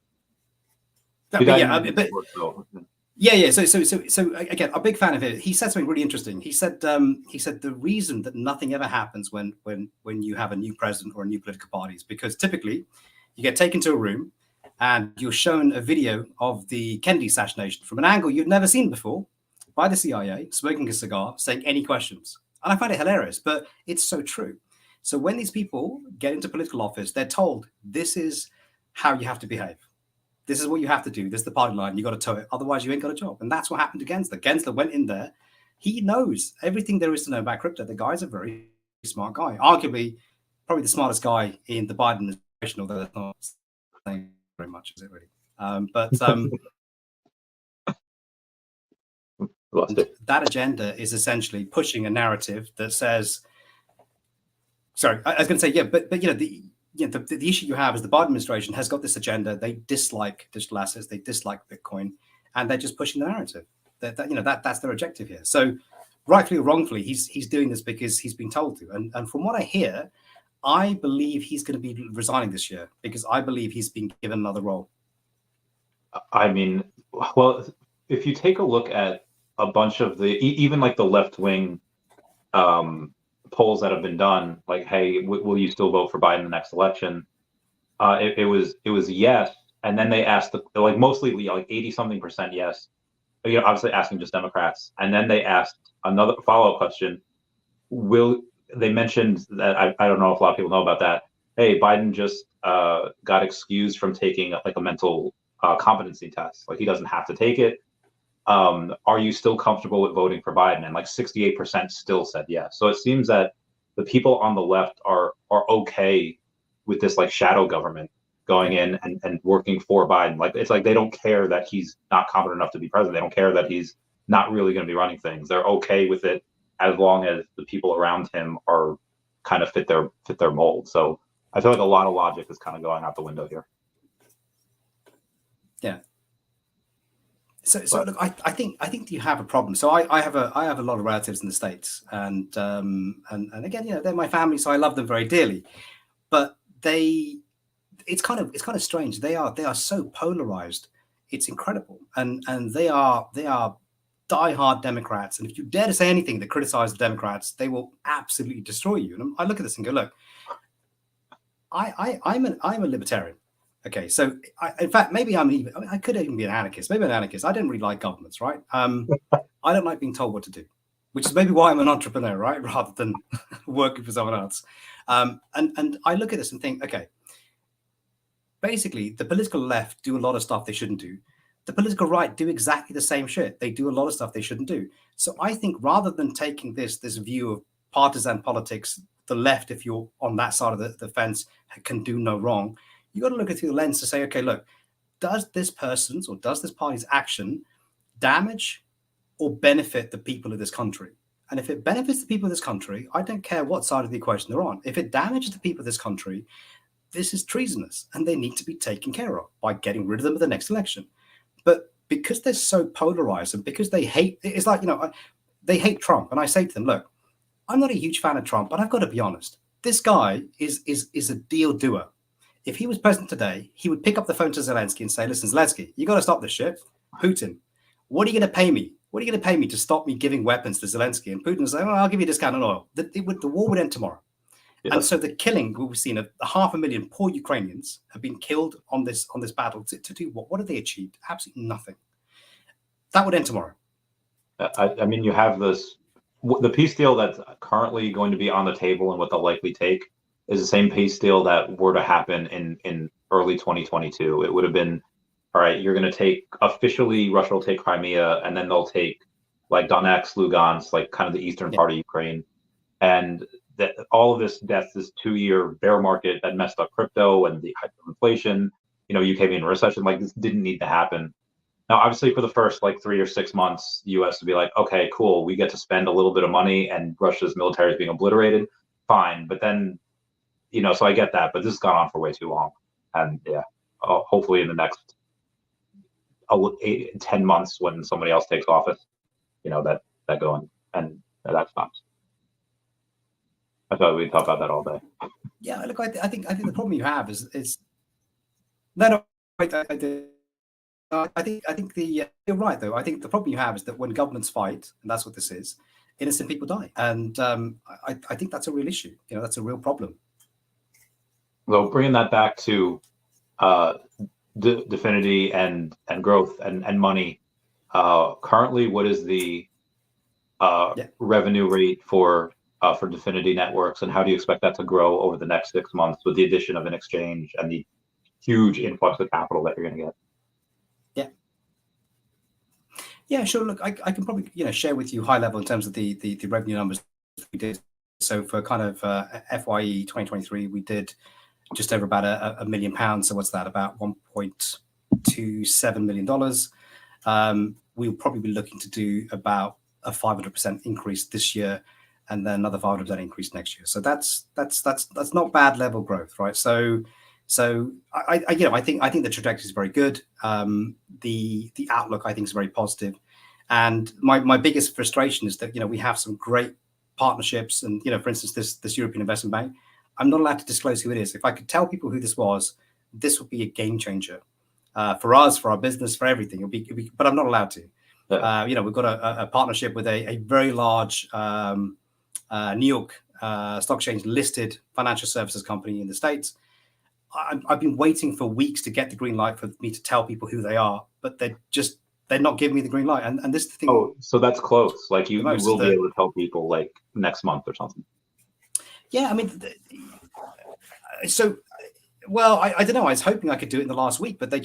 B: but yeah. So again, a big fan of it. He said something really interesting. He said the reason that nothing ever happens when you have a new president or a new political party is because typically you get taken to a room and you're shown a video of the Kennedy assassination from an angle you've never seen before by the CIA, smoking a cigar, saying any questions. And I find it hilarious, but it's so true. So when these people get into political office, they're told this is how you have to behave. This is what you have to do. This is the party line. You got to toe it. Otherwise, you ain't got a job. And that's what happened to Gensler. Gensler went in there. He knows everything there is to know about crypto. The guy's a very smart guy. Arguably, probably the smartest guy in the Biden administration, although that's not saying very much, is it really? That agenda is essentially pushing a narrative that says, sorry, I was going to say, yeah, but the issue you have is the Biden administration has got this agenda. They dislike digital assets. They dislike Bitcoin, and they're just pushing the narrative. That's their objective here. So, rightfully or wrongfully, he's doing this because he's been told to. And from what I hear, I believe he's going to be resigning this year because I believe he's been given another role.
A: I mean, well, if you take a look at a bunch of even like the left wing polls that have been done, like, hey, will you still vote for Biden in the next election? It was yes, and then they asked like mostly like 80-something% yes. Obviously asking just Democrats, and then they asked another follow-up question. They mentioned that I don't know if a lot of people know about that. Hey, Biden just got excused from taking like a mental competency test. Like he doesn't have to take it. Are you still comfortable with voting for Biden? And like 68% still said yes. So it seems that the people on the left are okay with this like shadow government going in and working for Biden. Like it's like they don't care that he's not competent enough to be president. They don't care that he's not really going to be running things. They're okay with it as long as the people around him are kind of fit their mold. So I feel like a lot of logic is kind of going out the window here.
B: Yeah. So look, I think you have a problem. So I have a lot of relatives in the States, and again, they're my family, so I love them very dearly. But it's kind of strange. They are so polarized. It's incredible, and they are diehard Democrats. And if you dare to say anything that criticizes the Democrats, they will absolutely destroy you. And I look at this and go, look, I'm a libertarian. Okay, so in fact, maybe I could even be an anarchist. Maybe an anarchist. I don't really like governments, right? I don't like being told what to do, which is maybe why I'm an entrepreneur, right? Rather than working for someone else. And I look at this and think, okay, basically the political left do a lot of stuff they shouldn't do. The political right do exactly the same shit. They do a lot of stuff they shouldn't do. So I think rather than taking this view of partisan politics, the left, if you're on that side of the fence, can do no wrong. You got to look at through the lens to say, okay, look, does this person's or does this party's action damage or benefit the people of this country? And if it benefits the people of this country, I don't care what side of the equation they're on. If it damages the people of this country, this is treasonous and they need to be taken care of by getting rid of them at the next election. But because they're so polarized and because they hate, it's like, they hate Trump. And I say to them, look, I'm not a huge fan of Trump, but I've got to be honest. This guy is a deal doer. If he was president today, he would pick up the phone to Zelensky and say, listen, Zelensky, you got to stop this shit. Putin, what are you going to pay me? What are you going to pay me to stop me giving weapons to Zelensky? And Putin would say, well, I'll give you a discount on oil. The war would end tomorrow. Yeah. And so the killing we've seen of 500,000 poor Ukrainians have been killed on this battle to do what? What have they achieved? Absolutely nothing. That would end tomorrow.
A: I mean, you have the peace deal that's currently going to be on the table and what they'll likely take is the same peace deal that were to happen in early 2022. It would have been, all right, you're going to take, officially Russia will take Crimea, and then they'll take like Donetsk, Lugansk, like kind of the eastern part of Ukraine. And that all of this 2-year bear market that messed up crypto and the hyperinflation, UK being in recession, like this didn't need to happen. Now, obviously for the first like 3 or 6 months, the US would be like, okay, cool, we get to spend a little bit of money and Russia's military is being obliterated. Fine. But then so I get that, but this has gone on for way too long, and yeah, hopefully in the next 10 months when somebody else takes office, that going and that stops. I thought we'd talk about that all day.
B: Yeah, look, I think the problem you have is no, I think you're right though. I think the problem you have is that when governments fight, and that's what this is, innocent people die, and I think that's a real issue. That's a real problem.
A: Well, bringing that back to DeFinity and growth and money. Currently, what is the revenue rate for DeFinity Networks, and how do you expect that to grow over the next 6 months with the addition of an exchange and the huge influx of capital that you're going to get?
B: Yeah, sure. Look, I can probably share with you high level in terms of the revenue numbers we did. So for kind of FYE 2023, we did just over about £1 million. So what's that? About $1.27 million. We'll probably be looking to do about a 500% increase this year, and then another 500% increase next year. So that's not bad level growth, right? So I think the trajectory is very good. The outlook I think is very positive, and my biggest frustration is that we have some great partnerships, and for instance this European Investment Bank. I'm not allowed to disclose who it is. If I could tell people who this was, this would be a game changer for us, for our business, for everything. It'll be, but I'm not allowed to. We've got a partnership with a very large New York Stock Exchange listed financial services company in the States. I've been waiting for weeks to get the green light for me to tell people who they are, but they're not giving me the green light. And this is the thing.
A: Oh, so that's close. Like you will be able to tell people like next month or something.
B: Yeah, I mean, well, I don't know. I was hoping I could do it in the last week, but they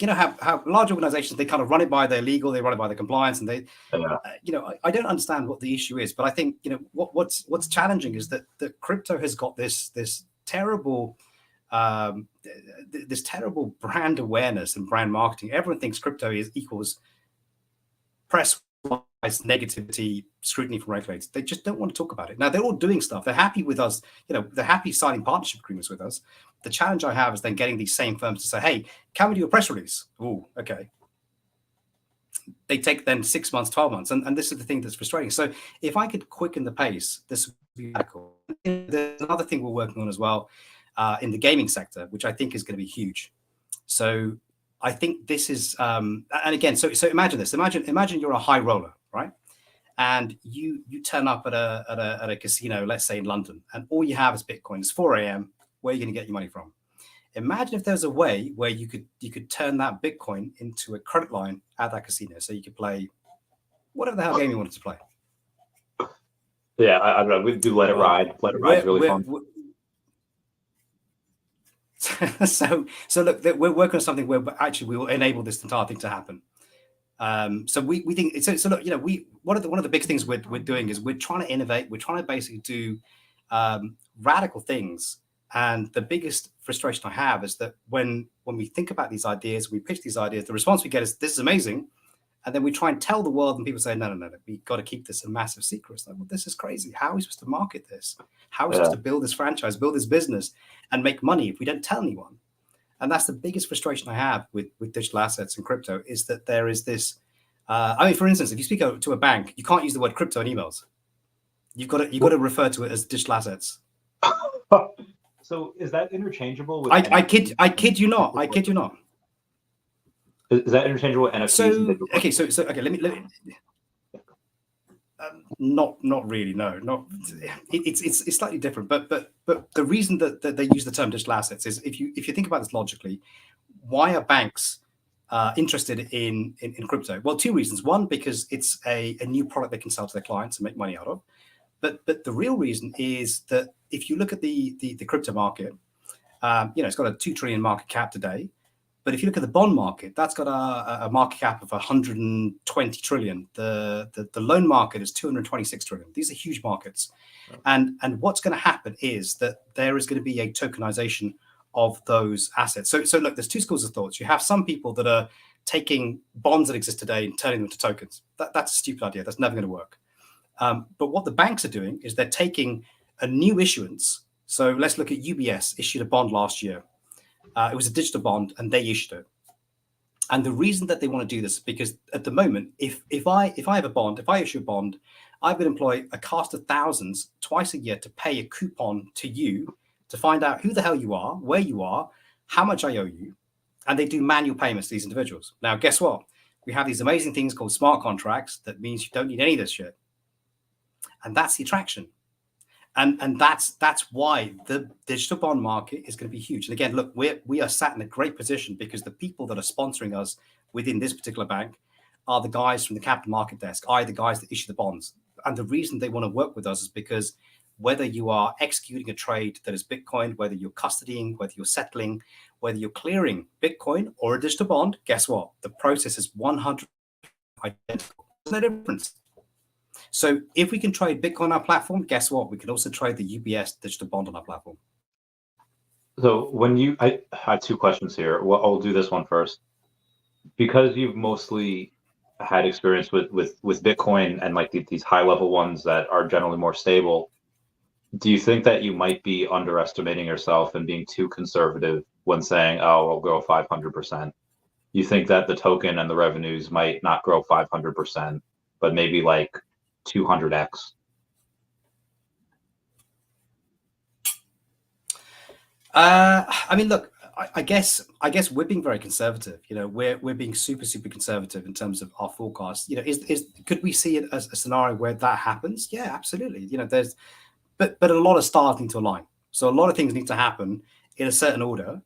B: have large organizations. They kind of run it by their legal, they run it by the compliance, and they, I don't understand what the issue is. But I think what's challenging is that crypto has got this terrible brand awareness and brand marketing. Everyone thinks crypto equals press negativity, scrutiny from regulators. They just don't want to talk about it. Now they're all doing stuff. They're happy with us. They're happy signing partnership agreements with us. The challenge I have is then getting these same firms to say, "Hey, can we do a press release?" Oh, okay. They take then 6 months, 12 months, and this is the thing that's frustrating. So if I could quicken the pace, this would be radical. There's another thing we're working on as well in the gaming sector, which I think is going to be huge. So I think this is, and again, so imagine this. Imagine you're a high roller, right? And you turn up at a casino, let's say in London, and all you have is Bitcoin. It's 4 a.m. Where are you going to get your money from? Imagine if there's a way where you could turn that Bitcoin into a credit line at that casino, so you could play whatever the hell game you wanted to play.
A: Yeah, I don't know. We do Let It Ride. Let It Ride's really fun.
B: So look, we're working on something where actually we will enable this entire thing to happen. So we think so. Look, one of the big things we're doing is we're trying to innovate. We're trying to basically do radical things. And the biggest frustration I have is that when we think about these ideas, we pitch these ideas, the response we get is, "This is amazing," and then we try and tell the world, and people say, "No, we've got to keep this a massive secret." It's like, well, this is crazy. How are we supposed to market this? How are we supposed to build this franchise, build this business, and make money if we don't tell anyone? And that's the biggest frustration I have with digital assets and crypto, is that there is this. For instance, if you speak to a bank, you can't use the word crypto in emails. You've got to refer to it as digital assets.
A: So is that interchangeable with?
B: I kid you not. I kid you not.
A: Is that interchangeable with NFTs?
B: So let me. Not really. No, not. It's slightly different. But the reason that they use the term digital assets is if you think about this logically, why are banks interested in crypto? Well, two reasons. One, because it's a new product they can sell to their clients and make money out of. But the real reason is that if you look at the crypto market, it's got a 2 trillion market cap today. But if you look at the bond market, that's got a market cap of 120 trillion. The loan market is 226 trillion. These are huge markets. And what's going to happen is that there is going to be a tokenization of those assets. So look, there's two schools of thoughts. You have some people that are taking bonds that exist today and turning them to tokens. That's a stupid idea. That's never going to work. But what the banks are doing is they're taking a new issuance So let's look at UBS issued a bond last year. It was a digital bond, and they issued it. And the reason that they want to do this is because at the moment, if I have a bond, if I issue a bond, I would employ a cast of thousands twice a year to pay a coupon to you to find out who the hell you are, where you are, how much I owe you. And they do manual payments to these individuals. Now, guess what? We have these amazing things called smart contracts that means you don't need any of this shit. And that's the attraction. And that's why the digital bond market is going to be huge. And again, look, we are sat in a great position because the people that are sponsoring us within this particular bank are the guys from the capital market desk, the guys that issue the bonds. And the reason they want to work with us is because whether you are executing a trade that is Bitcoin, whether you're custodying, whether you're settling, whether you're clearing Bitcoin or a digital bond, guess what? The process is 100% identical. There's no difference. So if we can trade Bitcoin on our platform, guess what? We can also trade the UBS digital bond on our platform.
A: So I have two questions here. Well, I'll do this one first. Because you've mostly had experience with Bitcoin and like these high level ones that are generally more stable, do you think that you might be underestimating yourself and being too conservative when saying, oh, we'll grow 500%? You think that the token and the revenues might not grow 500%, but maybe like 200x?
B: I mean, look, I guess we're being very conservative. You know, we're being super conservative in terms of our forecast. You know, could we see it as a scenario where that happens? Yeah, absolutely. You know, but a lot of stars need to align. So a lot of things need to happen in a certain order.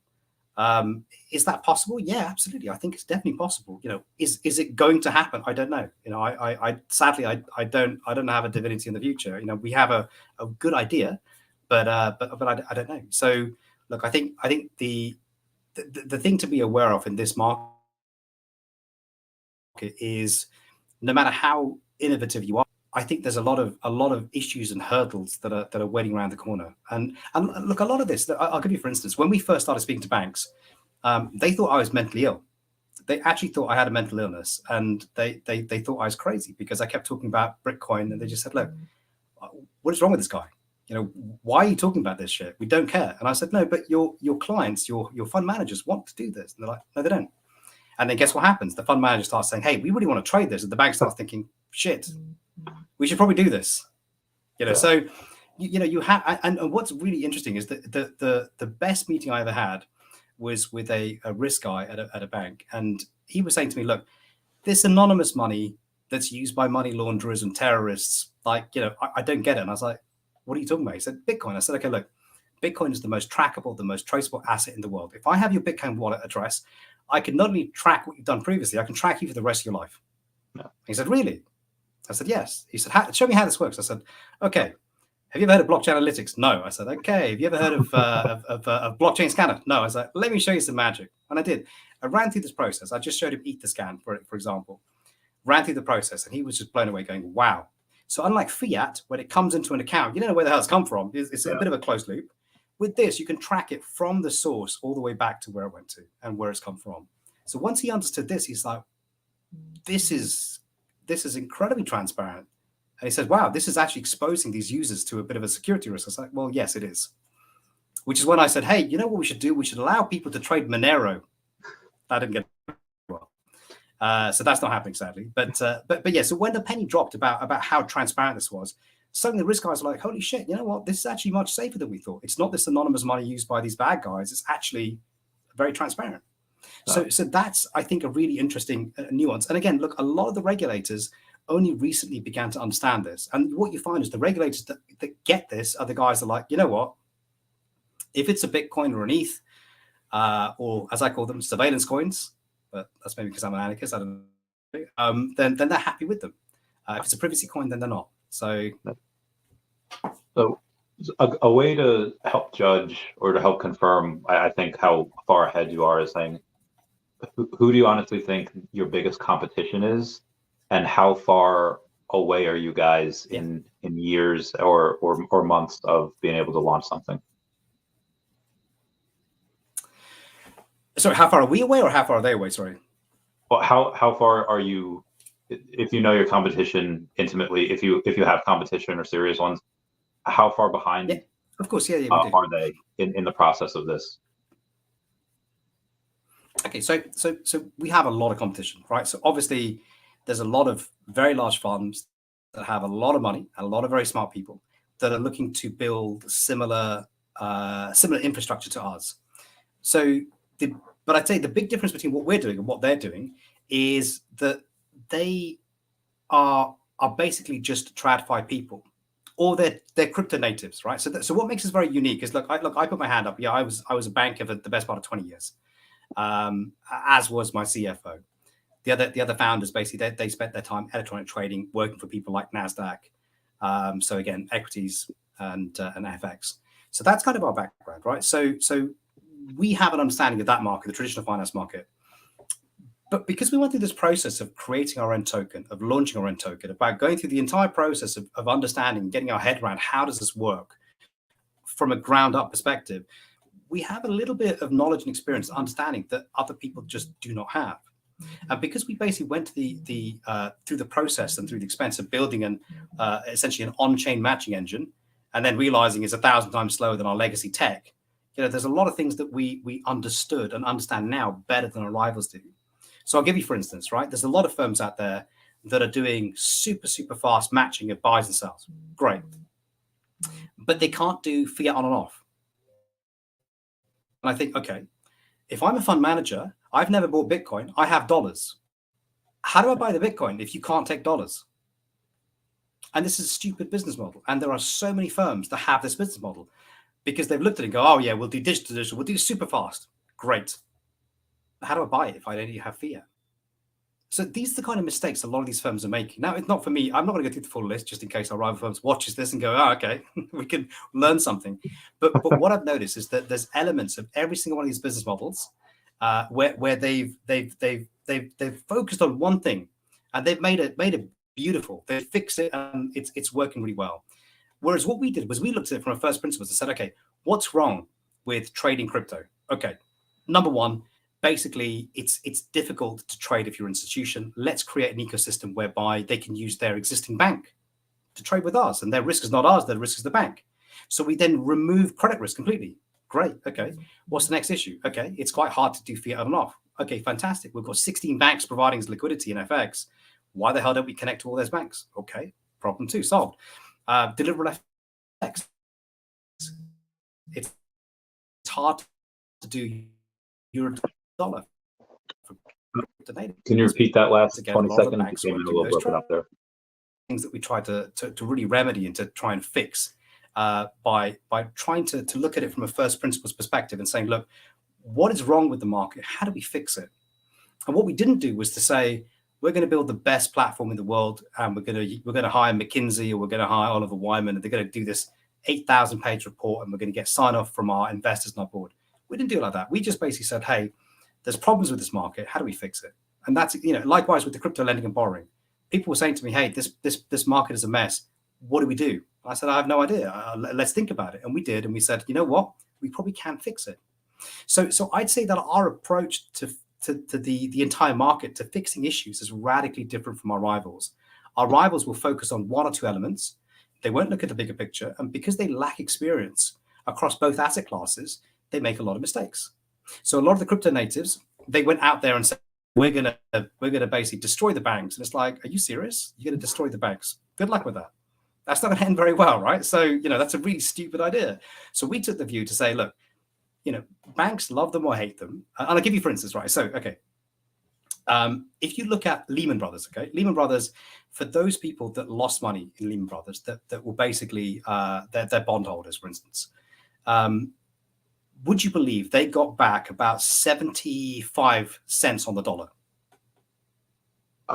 B: Is that possible? Yeah, absolutely. I think it's definitely possible. You know, is it going to happen? I don't know. You know, I sadly I don't have a divinity in the future. You know, we have a good idea, but I don't know. So look, I think the thing to be aware of in this market is no matter how innovative you are, I think there's a lot of issues and hurdles that are waiting around the corner. And look, a lot of this, I'll give you, for instance, when we first started speaking to banks, they thought I was mentally ill. They actually thought I had a mental illness, and they thought I was crazy because I kept talking about Bitcoin, and they just said, look, what is wrong with this guy? You know, why are you talking about this shit? We don't care. And I said, no, but your clients, your fund managers want to do this. And they're like, no, they don't. And then guess what happens? The fund manager starts saying, hey, we really want to trade this. And the bank starts thinking, shit, we should probably do this. You know, so, you know, you have, and what's really interesting is that the best meeting I ever had was with a risk guy at a bank. And he was saying to me, look, this anonymous money that's used by money launderers and terrorists, like, you know, I don't get it. And I was like, what are you talking about? He said, Bitcoin. I said, okay, look, Bitcoin is the most trackable, the most traceable asset in the world. If I have your Bitcoin wallet address, I can not only track what you've done previously, I can track you for the rest of your life. No. He said, really? I said, yes. He said, show me how this works. I said, okay. Have you ever heard of blockchain analytics? No. I said, okay. Have you ever heard of blockchain scanner? No. I was like, let me show you some magic. And I did. I ran through this process. I just showed him Etherscan, for example. Ran through the process, and he was just blown away going, wow. So unlike fiat, when it comes into an account, you don't know where the hell it's come from. It's a bit of a closed loop. With this, you can track it from the source all the way back to where it went to and where it's come from. So once he understood this, he's like, this is incredibly transparent. And he said, wow, this is actually exposing these users to a bit of a security risk. I was like, well, yes, it is. Which is when I said, hey, you know what we should do? We should allow people to trade Monero. That didn't get well. So that's not happening, sadly. But yeah, so when the penny dropped about how transparent this was, suddenly the risk guys were like, holy shit, you know what? This is actually much safer than we thought. It's not this anonymous money used by these bad guys. It's actually very transparent. So that's, I think, a really interesting nuance. And again, look, a lot of the regulators only recently began to understand this. And what you find is the regulators that get this are the guys that are like, you know what? If it's a Bitcoin or an ETH, or as I call them, surveillance coins, but that's maybe because I'm an anarchist, I don't know, then they're happy with them. If it's a privacy coin, then they're not. So
A: a way to help judge or to help confirm, I think, how far ahead you are is saying, who do you honestly think your biggest competition is, and how far away are you guys in years or months of being able to launch something?
B: Sorry, how far are we away, or how far are they away? Sorry.
A: Well, how far are you, if you know your competition intimately, if you have competition or serious ones, how far behind
B: Of course, yeah, we do.
A: Are they in the process of this?
B: Okay, so we have a lot of competition, right? So obviously, there's a lot of very large funds that have a lot of money and a lot of very smart people that are looking to build similar infrastructure to ours. So, but I'd say the big difference between what we're doing and what they're doing is that they are basically just TradFi people, or they're crypto natives, right? So what makes us very unique is look, I put my hand up. Yeah, I was a banker for the best part of 20 years, as was my CFO. The other founders basically they spent their time electronic trading, working for people like Nasdaq. So again, equities and FX. So that's kind of our background, right? So we have an understanding of that market, the traditional finance market. But because we went through this process of creating our own token, of launching our own token, about going through the entire process of understanding, getting our head around how does this work from a ground up perspective, we have a little bit of knowledge and experience, understanding that other people just do not have. And because we basically went to through the process and through the expense of building essentially an on-chain matching engine, and then realizing it's 1,000 times slower than our legacy tech, there's a lot of things that we understood and understand now better than our rivals do. So I'll give you, for instance, right? There's a lot of firms out there that are doing super, super fast matching of buys and sells. Great. But they can't do fiat on and off. And I think, okay, if I'm a fund manager, I've never bought Bitcoin. I have dollars. How do I buy the Bitcoin if you can't take dollars? And this is a stupid business model. And there are so many firms that have this business model because they've looked at it and go, oh, yeah, we'll do digital, we'll do super fast. Great. How do I buy it if I don't have fiat? So these are the kind of mistakes a lot of these firms are making. Now, it's not for me. I'm not going to go through the full list just in case our rival firms watches this and go, oh, okay, we can learn something. But what I've noticed is that there's elements of every single one of these business models where they've focused on one thing and they've made it beautiful. They fixed it and it's working really well. Whereas what we did was we looked at it from a first principles and said, okay, what's wrong with trading crypto? Okay, number one, basically, it's difficult to trade if you're an institution. Let's create an ecosystem whereby they can use their existing bank to trade with us, and their risk is not ours, their risk is the bank. So we then remove credit risk completely. Great. Okay. What's the next issue? Okay. It's quite hard to do fiat on and off. Okay, fantastic. We've got 16 banks providing us liquidity in FX. Why the hell don't we connect to all those banks? Okay. Problem two solved. Deliverable FX. It's hard to do euro dollar.
A: Can you repeat that last
B: again,
A: 20 seconds? You came in a little broken up there.
B: Things that we try to really remedy and to try and fix by trying to look at it from a first principles perspective and saying, look, what is wrong with the market? How do we fix it? And what we didn't do was to say, we're going to build the best platform in the world, and we're going to hire McKinsey, or we're going to hire Oliver Wyman, and they're going to do this 8,000 page report, and we're going to get sign off from our investors and our board. We didn't do it like that. We just basically said, hey, there's problems with this market. How do we fix it? And that's, likewise with the crypto lending and borrowing. People were saying to me, hey, this market is a mess. What do we do? I said, I have no idea. Let's think about it. And we did. And we said, you know what? We probably can fix it. So I'd say that our approach to the entire market, to fixing issues, is radically different from our rivals. Our rivals will focus on one or two elements. They won't look at the bigger picture. And because they lack experience across both asset classes, they make a lot of mistakes. So a lot of the crypto natives, they went out there and said, we're gonna basically destroy the banks. And it's like, are you serious? You're gonna destroy the banks? Good luck with that. That's not gonna end very well, right? So, that's a really stupid idea. So we took the view to say, look, banks, love them or hate them. And I'll give you, for instance, right? So, okay. If you look at Lehman Brothers, okay, Lehman Brothers, for those people that lost money in Lehman Brothers, that were basically their bondholders, for instance, would you believe they got back about 75 cents on the dollar?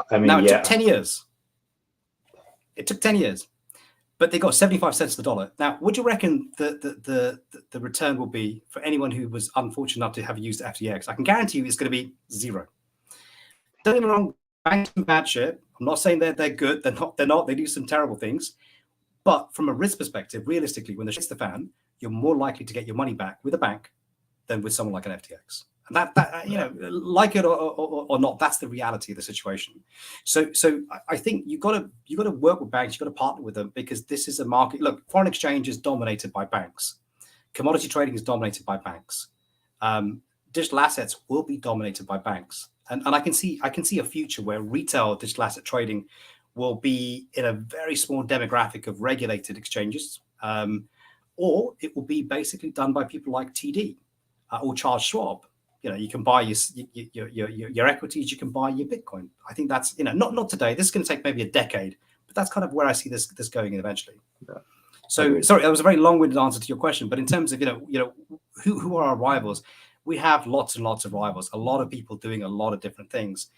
A: I mean,
B: now, it took 10 years. It took 10 years, but they got 75 cents on the dollar. Now, would you reckon the return will be for anyone who was unfortunate enough to have used FTX? I can guarantee you it's going to be zero. Don't get me wrong, banks do bad shit. I'm not saying they're good. They're not. They do some terrible things. But from a risk perspective, realistically, when the shit's the fan, you're more likely to get your money back with a bank than with someone like an FTX. And that you know, like it or not, that's the reality of the situation. So I think you got to work with banks. You got to partner with them, because this is a market. Look, foreign exchange is dominated by banks. Commodity trading is dominated by banks. Digital assets will be dominated by banks, and I can see a future where retail digital asset trading will be in a very small demographic of regulated exchanges, or it will be basically done by people like TD or Charles Schwab. You know, you can buy your equities, you can buy your Bitcoin. I think that's, you know, not today. This is going to take maybe a decade, but that's kind of where I see this going eventually. Yeah. So, sorry, that was a very long-winded answer to your question. But in terms of, you know, who are our rivals? We have lots and lots of rivals. A lot of people doing a lot of different things.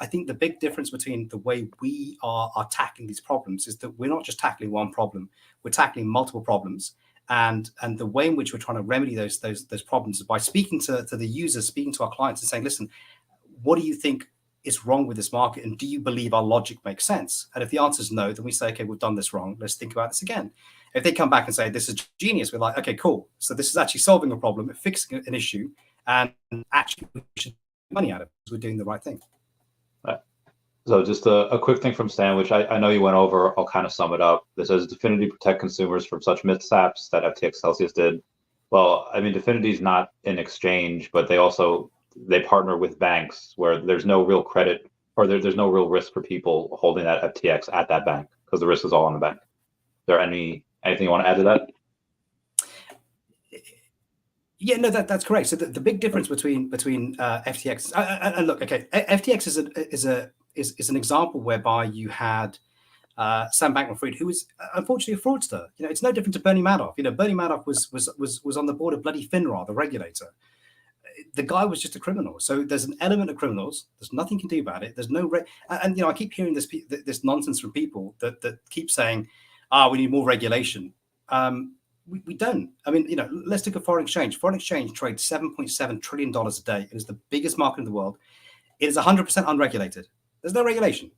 B: I think the big difference between the way we are tackling these problems is that we're not just tackling one problem; we're tackling multiple problems. And the way in which we're trying to remedy those problems is by speaking to the users, speaking to our clients, and saying, "Listen, what do you think is wrong with this market, and do you believe our logic makes sense?" And if the answer is no, then we say, "Okay, we've done this wrong. Let's think about this again." If they come back and say, "This is genius," we're like, "Okay, cool. So this is actually solving a problem, fixing an issue, and actually we should make money out of it because we're doing the right thing."
A: So just a quick thing from Stan, which I know you went over. I'll kind of sum it up. This says DeFinity protect consumers from such mishaps that FTX Celsius did. Well, I mean, DeFinity is not an exchange, but they partner with banks where there's no real credit, or there's no real risk for people holding that FTX at that bank, because the risk is all on the bank. Is there anything you want to add to that?
B: Yeah, no, that's correct. So the big difference between FTX and look, okay, FTX is an example whereby you had Sam Bankman-Fried, who was unfortunately a fraudster. You know, it's no different to Bernie Madoff. You know, Bernie Madoff was on the board of bloody FINRA, the regulator. The guy was just a criminal. So there's an element of criminals. There's nothing you can do about it. There's no and you know, I keep hearing this nonsense from people that keep saying, we need more regulation. We don't. I mean, you know, let's take a foreign exchange. Foreign exchange trades $7.7 trillion a day. It is the biggest market in the world. It is 100% unregulated. There's no regulation.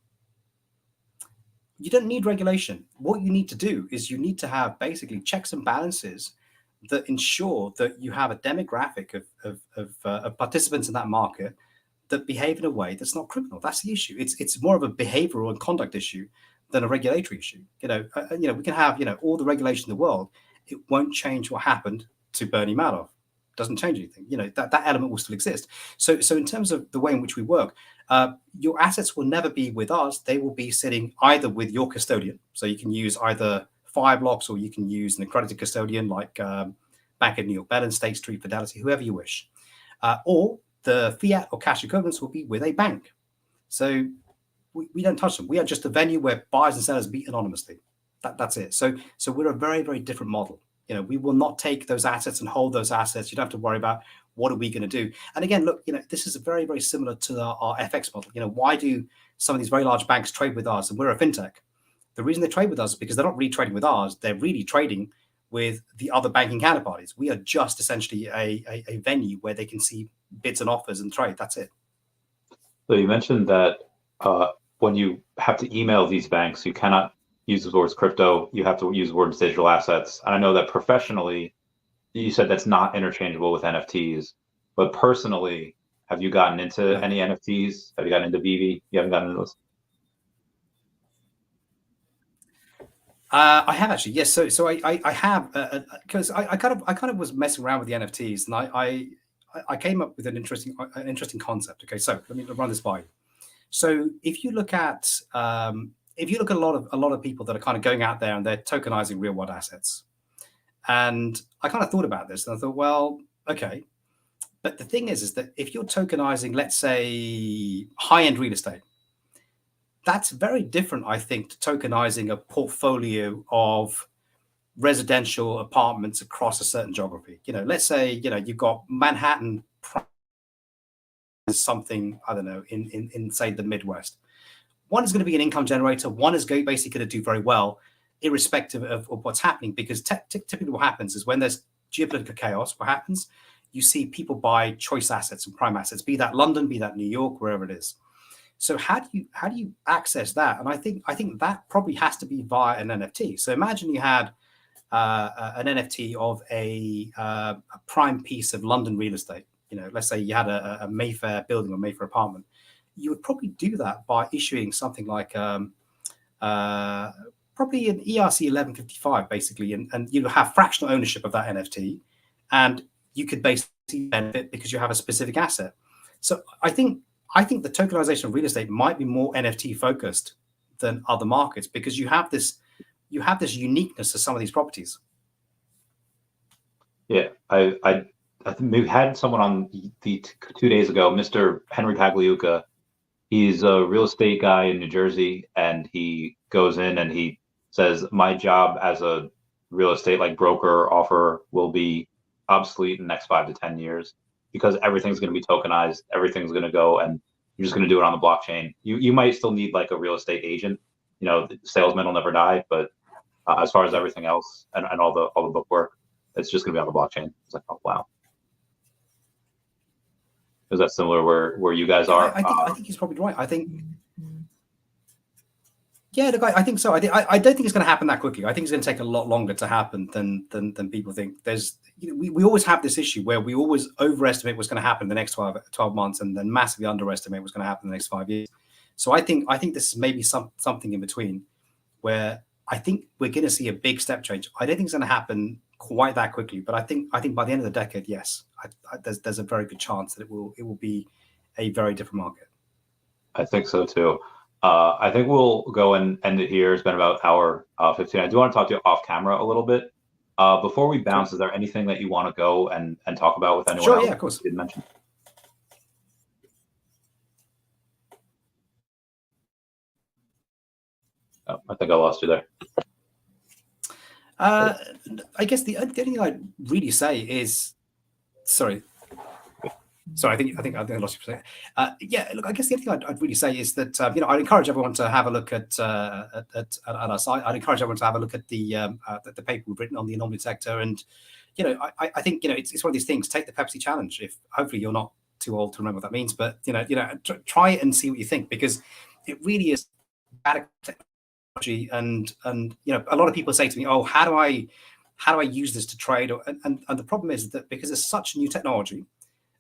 B: You don't need regulation. What you need to do is you need to have basically checks and balances that ensure that you have a demographic of participants in that market that behave in a way that's not criminal. That's the issue. It's more of a behavioral and conduct issue than a regulatory issue. You know, we can have, you know, all the regulation in the world. It won't change what happened to Bernie Madoff. Doesn't change anything. You know, that element will still exist. So in terms of the way in which we work, your assets will never be with us. They will be sitting either with your custodian. So you can use either Fireblocks, or you can use an accredited custodian like Bank of New York Mellon, State Street, Fidelity, whoever you wish. Or the fiat or cash equivalents will be with a bank. So we don't touch them. We are just a venue where buyers and sellers meet anonymously. That's it. So we're a very, very different model. You know, we will not take those assets and hold those assets. You don't have to worry about what are we going to do. And again, look, you know, this is very, very similar to our FX model. You know, why do some of these very large banks trade with us? And we're a fintech. The reason they trade with us is because they're not really trading with ours. They're really trading with the other banking counterparties. We are just essentially a venue where they can see bids and offers and trade. That's it.
A: So you mentioned that when you have to email these banks, you cannot use the words crypto. You have to use the words digital assets. And I know that professionally, you said that's not interchangeable with NFTs. But personally, have you gotten into any NFTs? Have you gotten into VV? You haven't gotten into those?
B: I have actually, yes. So I have, because I kind of was messing around with the NFTs, and I came up with an interesting concept. Okay, so let me run this by you. So if you look at a lot of people that are kind of going out there and they're tokenizing real world assets, and I kind of thought about this, and I thought, well, okay, but the thing is that if you're tokenizing, let's say, high end real estate, that's very different, I think, to tokenizing a portfolio of residential apartments across a certain geography. You know, let's say, you know, you've got Manhattan, something, I don't know, in say the Midwest. One is going to be an income generator. One is basically going to do very well, irrespective of what's happening, because typically what happens is when there's geopolitical chaos, what happens? You see people buy choice assets and prime assets, be that London, be that New York, wherever it is. So how do you access that? And I think that probably has to be via an NFT. So imagine you had an NFT of a prime piece of London real estate. let's say you had a Mayfair building or Mayfair apartment, you would probably do that by issuing something like probably an ERC 1155, basically, and you have fractional ownership of that NFT, and you could basically benefit because you have a specific asset. So I think the tokenization of real estate might be more NFT focused than other markets because you have this uniqueness to some of these properties.
A: Yeah, I think we had someone on the 2 days ago, Mr. Henry Pagliuca. He's a real estate guy in New Jersey, and he goes in and he says, my job as a real estate like broker offer will be obsolete in the next 5 to 10 years because everything's going to be tokenized, everything's going to go, and you're just going to do it on the blockchain. You might still need like a real estate agent, the salesman will never die, but as far as everything else and all the book work, it's just going to be on the blockchain. It's like, oh wow. Is that similar where you guys are?
B: I think he's probably right. I think. Yeah, look, I think so. I don't think it's going to happen that quickly. I think it's going to take a lot longer to happen than people think. We always have this issue where we always overestimate what's going to happen in the next 12 months and then massively underestimate what's going to happen in the next 5 years. So I think this is maybe something in between where I think we're going to see a big step change. I don't think it's going to happen quite that quickly, but I think by the end of the decade, yes, there's a very good chance that it will be a very different market.
A: I think so too. I think we'll go and end it here. It's been about hour 15. I do want to talk to you off camera a little bit. Before we bounce, is there anything that you want to go and talk about with anyone
B: Sure,
A: else?
B: yeah, of course.
A: You didn't mention. Oh, I think I lost you there.
B: I guess the only thing I'd really say is, sorry, I think I lost you for a second. Yeah, look, I guess the only thing I'd really say is that I'd encourage everyone to have a look at our site. I'd encourage everyone to have a look at the paper we've written on the anomaly detector, and I think it's one of these things. Take the Pepsi challenge. If hopefully you're not too old to remember what that means, but try it and see what you think, because it really is radical technology. And a lot of people say to me, "Oh, how do I use this to trade?" And the problem is that because it's such new technology,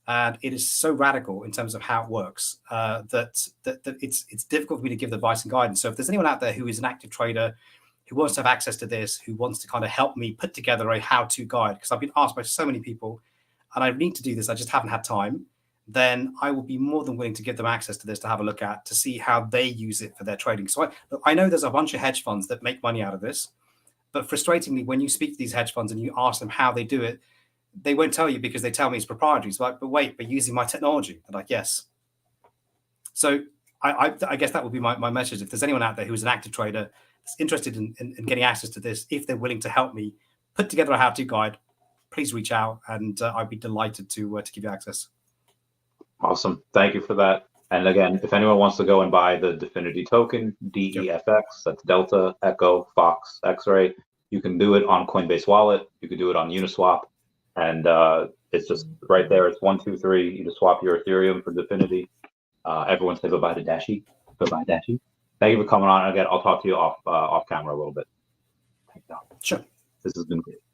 B: and it is so radical in terms of how it works, that it's difficult for me to give advice and guidance. So if there's anyone out there who is an active trader, who wants to have access to this, who wants to kind of help me put together a how-to guide, because I've been asked by so many people, and I need to do this, I just haven't had time, then I will be more than willing to give them access to this to have a look at, to see how they use it for their trading. So I know there's a bunch of hedge funds that make money out of this, but frustratingly, when you speak to these hedge funds and you ask them how they do it, they won't tell you because they tell me it's proprietary. It's like, but wait, but using my technology. They're like, yes. So I guess that would be my message. If there's anyone out there who's an active trader that's interested in getting access to this, if they're willing to help me put together a how-to guide, please reach out, and I'd be delighted to give you access.
A: Awesome. Thank you for that. And again, if anyone wants to go and buy the DeFinity token, DEFX, that's Delta, Echo, Fox, X-Ray, you can do it on Coinbase Wallet. You can do it on Uniswap. And it's just right there. It's 1, 2, 3. You just swap your Ethereum for DeFinity. Everyone say bye-bye to Dashi. Bye-bye, Dashi. Thank you for coming on. Again, I'll talk to you off camera a little bit.
B: Sure.
A: This has been great.